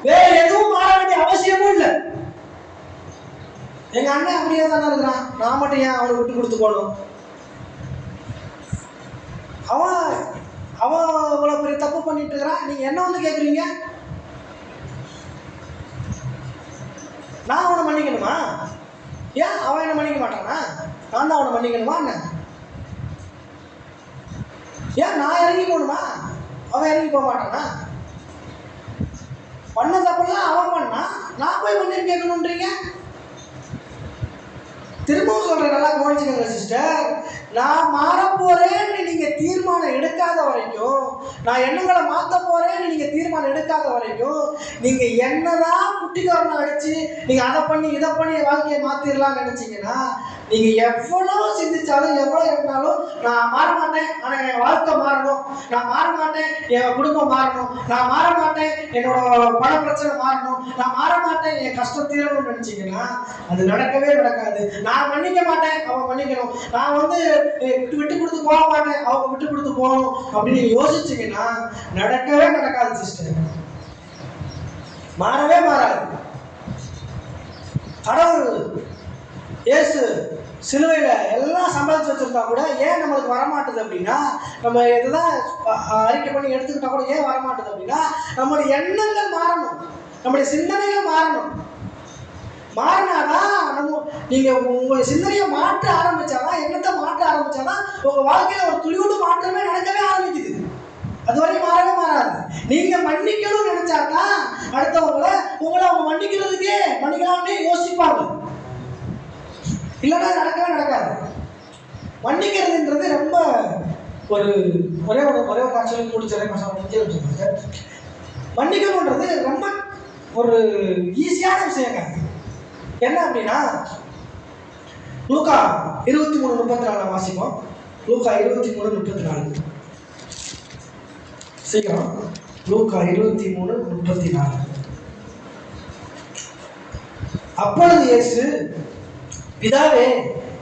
வேற எதுவும் மாற வேண்டிய அவசியமும் இல்லை. எங்க அண்ணன் அப்படியே தானே இருக்கிறான், நான் மட்டும் ஏன் அவனை விட்டு கொடுத்து போகணும்? அவன் இவ்வளவு பெரிய தப்பு பண்ணிட்டு இருக்கிறான், நீங்க என்ன வந்து கேட்குறீங்க? நான் அவனை மன்னிக்கணுமா? ஏன் அவன் என்ன மன்னிக்க மாட்டானா? நான் தான் அவனை மன்னிக்கணுமா என்ன? ஏன் நான் இறங்கி போகணுமா? அவன் இறங்கி போக மாட்டானா? பண்ண தப்பெல்லாம் அவன் பண்ணா, நான் போய் மன்னிப்பு கேட்கணுன்றீங்க. திரும்பவும் சொல்றேன், நல்லா கவனிச்சுக்கோங்க சிஸ்டர். நான் மாற போறேன்னு நீங்க தீர்மானம் எடுக்காத வரைக்கும், நான் எண்ணங்களை மாற்ற போறேன்னு நீங்க தீர்மானம் எடுக்காத வரைக்கும், நீங்க என்னதான் குட்டிக்காரனை அடிச்சு நீங்க அதை பண்ணி இதை பண்ணி வாழ்க்கையை மாத்திரலாம்னு நினைச்சீங்கன்னா, நீங்க எவ்வளவு சிந்திச்சாலும் எவ்வளவு இருந்தாலும் நான் மாற மாட்டேன், ஆனா என் வாழ்க்கை மாறணும், நான் மாற மாட்டேன், என் குடும்பம் மாறணும், நான் மாற மாட்டேன், என்னோட பண பிரச்சனை மாறணும், நான் மாற மாட்டேன், என் கஷ்டம் தீரணும்னு நினைச்சீங்கன்னா அது நடக்கவே நடக்காது. நான் மன்னிக்க மாட்டேன், அவன் மன்னிக்கணும், நான் விட்டு கொடுத்து போக மாட்டேன், அவங்க விட்டு கொடுத்து போகணும் அப்படின்னு யோசிச்சீங்கன்னா நடக்கவே நடக்காது சிஸ்டர். மாறவே மாறாது. கடவுள் இயேசு சிலுவையில எல்லாம் சம்பாதிச்சு வச்சிருந்தா கூட ஏன் நம்மளுக்கு வரமாட்டுது அப்படின்னா, நம்ம இதுதான் அறிக்கை பண்ணி எடுத்துக்கிட்டா கூட ஏன் வரமாட்டுது அப்படின்னா, நம்மளுடைய எண்ணங்கள் மாறணும், நம்முடைய சிந்தனைகள் மாறணும். மாறினாதான் நீங்க உங்க சிந்தனையை மாற்ற ஆரம்பிச்சாதான், எண்ணத்தை மாற்ற ஆரம்பிச்சாதான் உங்க வாழ்க்கையில ஒரு துளியோடு மாற்றமே நடக்கவே ஆரம்பிக்குது. அதுவரை மாறவே மாறாது. நீங்க மன்னிக்கணும்னு நினைச்சாதான் அடுத்தவங்களை அவங்க மன்னிக்கிறதுக்கே மன்னிக்கலாம்னே யோசிப்பாங்க. இல்லைன்னா நடக்கவே நடக்காது. மன்னிக்கிறதுன்றது ரொம்ப ஒரே ஒரு காட்சியில் முடிச்சிருக்க. மன்னிக்கணுன்றது ரொம்ப ஒரு ஈஸியான விஷயங்க. என்ன அப்படின்னா, லூக்கா 23:34 வாசிப்போம். லூக்கா 23:34. சீக்கிரம். லூக்கா 23:34. அப்பொழுது இயேசு, பிதாவே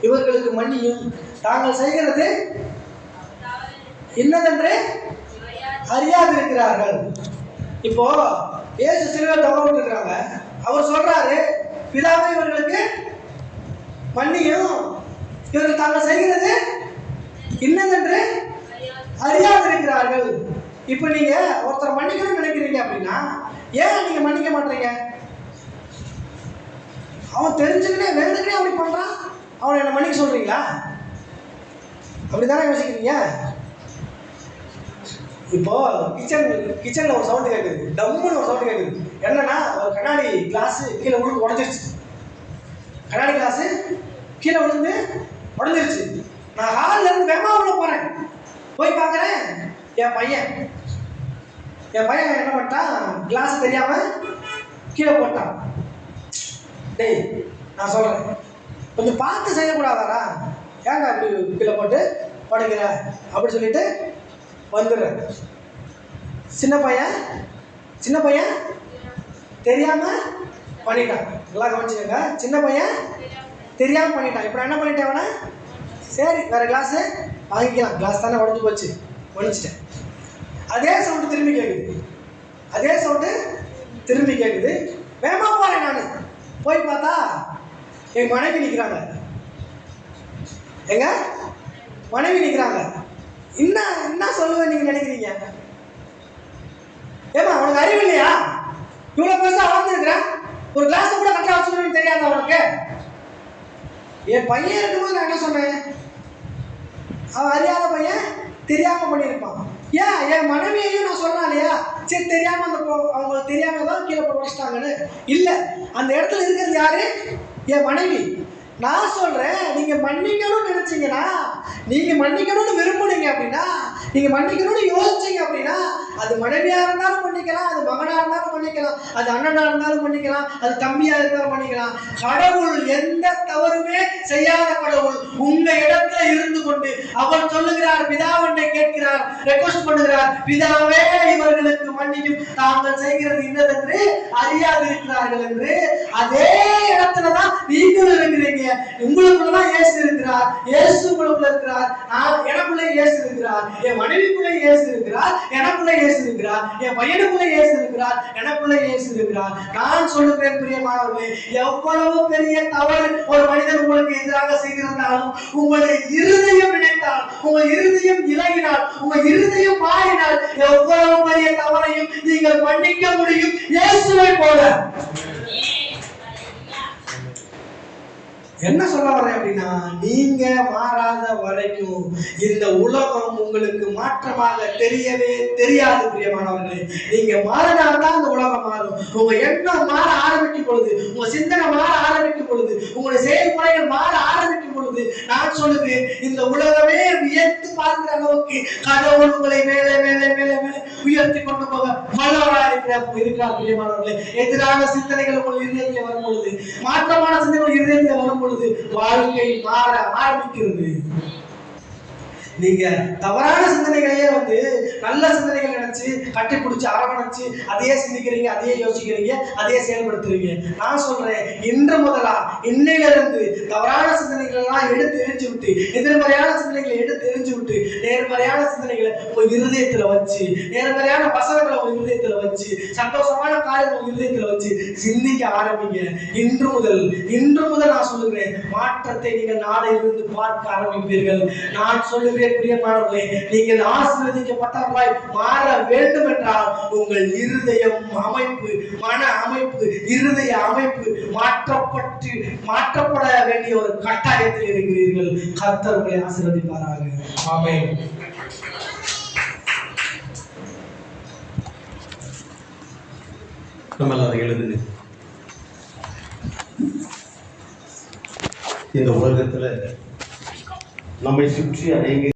இவர்களுக்கு மன்னியும், தாங்கள் செய்கிறது இன்னதென்று அறியாதிருக்கிறார்கள். இப்போ இயேசு சிலுவையில் தொங்க இருக்கிறாங்க. அவர் சொல்றாரு, பிதாவே இவர்களுக்கு மன்னியும், இவர்கள் தாங்கள் செய்கிறது இன்னதென்று அறியாதிருக்கிறார்கள். இப்போ நீங்க ஒருத்தர் மன்னிக்கணும்னு நினைக்கிறீங்க அப்படின்னா ஏன் நீங்க மன்னிக்க மாட்டீங்க? அவன் தெரிஞ்சுக்கிட்டே வேணுக்குனே அப்படி பண்றான், அவனை என்ன மன்னிக்க சொல்றீங்களா? அப்படிதானே யோசிக்கிறீங்க. இப்போ கிச்சன்ல ஒரு சவுண்ட் கேட்குது, டம்முன்னு ஒரு சவுண்ட் கேட்குது. என்னன்னா, ஒரு கண்ணாடி கிளாஸ் கீழே விழுந்து உடஞ்சிருச்சு. கண்ணாடி கிளாஸ் கீழே விழுந்து உடஞ்சிருச்சு. நான் ஹாலில் இருந்து வேகமா உள்ள போறேன். போய் பார்க்குறேன், என் பையன் என்ன பண்ணிட்டான், கிளாஸ் தெரியாம கீழே போட்டான். டேய், நான் சொல்றேன், கொஞ்சம் பார்த்து செய்யக்கூடாதாரா? ஏங்க அப்படி கீழே போட்டு படுக்கிற அப்படி சொல்லிட்டு வந்துடுறேன். சின்ன பையன் தெரியாம பண்ணிட்டான். நல்லா கவனிச்சுக்கோங்க. சின்ன பையன் தெரியாம பண்ணிட்டான். இப்போ என்ன பண்ணிட்டேன் அவனை? சரி, வேற கிளாஸ் வாங்கிக்கலாம், கிளாஸ் தானே உடஞ்சி போச்சு, ஒழிச்சிட்டேன். அதே சவுண்டு திரும்பி கேட்குது. வேகமா போறேன் நான். போய் பார்த்தா என் மனைவி நிற்கிறாங்க. என்ன சொல்லுவேன் நீங்க நினைக்கிறீங்க? ஏமா உனக்கு அறிவு இல்லையா? இவ்வளவு பெருசா வளர்ந்துருக்கிறேன், ஒரு கிளாஸ் கூட கரெக்டா வச்சுக்கணும்னு தெரியாதா உனக்கு? என் பையன் இருக்கும்போது நான் என்ன சொன்னேன்? அவன் அறியாத பையன் தெரியாம பண்ணியிருப்பான். ஏன் என் மனைவியையும் நான் சொன்னேன் இல்லையா? சரி, தெரியாம அவங்க தெரியாம தான் கீழே போட்டு வச்சிட்டாங்கன்னு. இல்ல, அந்த இடத்துல இருக்கிறது யாரு? என் மனைவி. நான் சொல்றேன், நீங்க மன்னிக்கணும்னு நினைச்சீங்கன்னா, நீங்க மன்னிக்கணும்னு விரும்புனீங்க அப்படின்னா, நீங்க மன்னிக்கணும்னு யோசிச்சீங்க அப்படின்னா, அது மனைவியா இருந்தாலும் மன்னிக்கலாம், அது மகனா இருந்தாலும் மன்னிக்கலாம், அது அண்ணனா இருந்தாலும் மன்னிக்கலாம், அது தம்பியா இருந்தாலும் மன்னிக்கலாம். கடவுள் எந்த தவறுமே செய்யாத கடவுள் உங்க இடத்துல இருந்து கொண்டு அவர் சொல்லுகிறார், பிதாவென்னை கேட்கிறார், ரெக்வெஸ்ட் பண்ணுகிறார், பிதாவே இவர்களுக்கு மன்னியும், தாங்கள் செய்கிறது இன்னதென்று அறியாதிருக்கிறார்கள் என்று. அதே இடத்துலதான் நீங்களும் இருக்கிறீங்க. உங்களுக்குள்ளதான் இயேசு இருக்கிறார், இயேசு உங்களுக்குள்ள இருக்கிறார், எனக்குள்ள இயேசு இருக்கிறார், என் மனைவிக்குள்ள இயேசு இருக்கிறார், எனக்குள்ள இயேசு இருக்கிறார், என் பையனுக்குள்ள இயேசு இருக்கிறார், எனக்குள்ள இயேசு இருக்கிறார். நான் சொல்லுகிறேன் பிரியமானவர்களே, எவ்வளவு பெரிய தவறு ஒரு மனிதன் உங்களுக்கு எதிராக செய்திருந்தாலும், உங்களுடைய இருதயம் நினைத்தால், உங்கள் இருதயம் இலகினால், உங்கள் இருதயம் மாறினால், எவ்வளவு பெரிய தவறையும் நீங்கள் மன்னிக்க முடியும், இயேசுவை போல. என்ன சொல்ல வரேன் அப்படின்னா, நீங்க மாறாத வரைக்கும் இந்த உலகம் உங்களுக்கு மாற்றமாக தெரியவே தெரியாது. பிரியமானவர்களே, நீங்க மாறினால்தான் இந்த உலகம் மாறும். உங்க எண்ணம் மாற ஆரம்பிக்கும் பொழுது, உங்க சிந்தனை மாற ஆரம்பிக்கும் பொழுது, உங்களுடைய செயல்முறைகள் மாற ஆரம்பிக்கும் பொழுது, நான் சொல்லுவேன், இந்த உலகமே வியந்து பார்க்கிற அளவுக்கு கடவுள் உங்களை மேலே மேலே மேலே மேலே உயர்த்தி கொண்டு போக வல்லவராக இருக்கிறார். பிரியமானவர்களே, எதிரான சிந்தனைகள் உங்கள் இதயத்தில் வரும் பொழுது, மாற்றமான சிந்தனைகள் இதயத்தில் வரும் பொழுது வாழ்க்கை மாற ஆரம்பிக்கிறது. நீங்க தவறான சிந்தனைகளையே நல்ல சிந்தனைகள் நினைச்சு கட்டி பிடிச்சி அரவணைச்சு அதையே சிந்திக்கிறீங்க, அதையே யோசிக்கிறீங்க, அதையே செயல்படுத்துறீங்க. நான் சொல்றேன், இன்று முதலா இன்னையிலிருந்து தவறான சிந்தனைகள் எல்லாம் எடுத்து எரிஞ்சு விட்டு, எதிர்மறையான சிந்தனைகளை எடுத்து எரிஞ்சு விட்டு, நேர்மறையான சிந்தனைகளை உங்க இருதயத்துல வச்சு, நேர்மறையான வசனங்களை உங்க இருதயத்துல வச்சு, சந்தோஷமான காரியங்களை உங்க இருதயத்துல வச்சு சிந்திக்க ஆரம்பிங்க. இன்று முதல் நான் சொல்லுகிறேன், மாற்றத்தை நீங்கள் நாளையிலிருந்து பார்க்க ஆரம்பிப்பீர்கள். நான் சொல்லுகிறேன், பிரியமானவர்களே, நீங்கள் ஆசீர்வதிக்கப்பட்டவர்களாய் மாற வேண்டும் என்றால் உங்கள் இருதயம் அமைப்பு, மன அமைப்பு, இருதய அமைப்பு மாற்றப்பட வேண்டிய ஒரு கட்டாயத்தில் இருக்கிறீர்கள். கர்த்தர் உங்களை ஆசீர்வதிப்பாராக. ஆமென். நம்ம எல்லாரும் எழுதுங்க. இந்த உலகத்துல நம்மை சுற்றி அநேக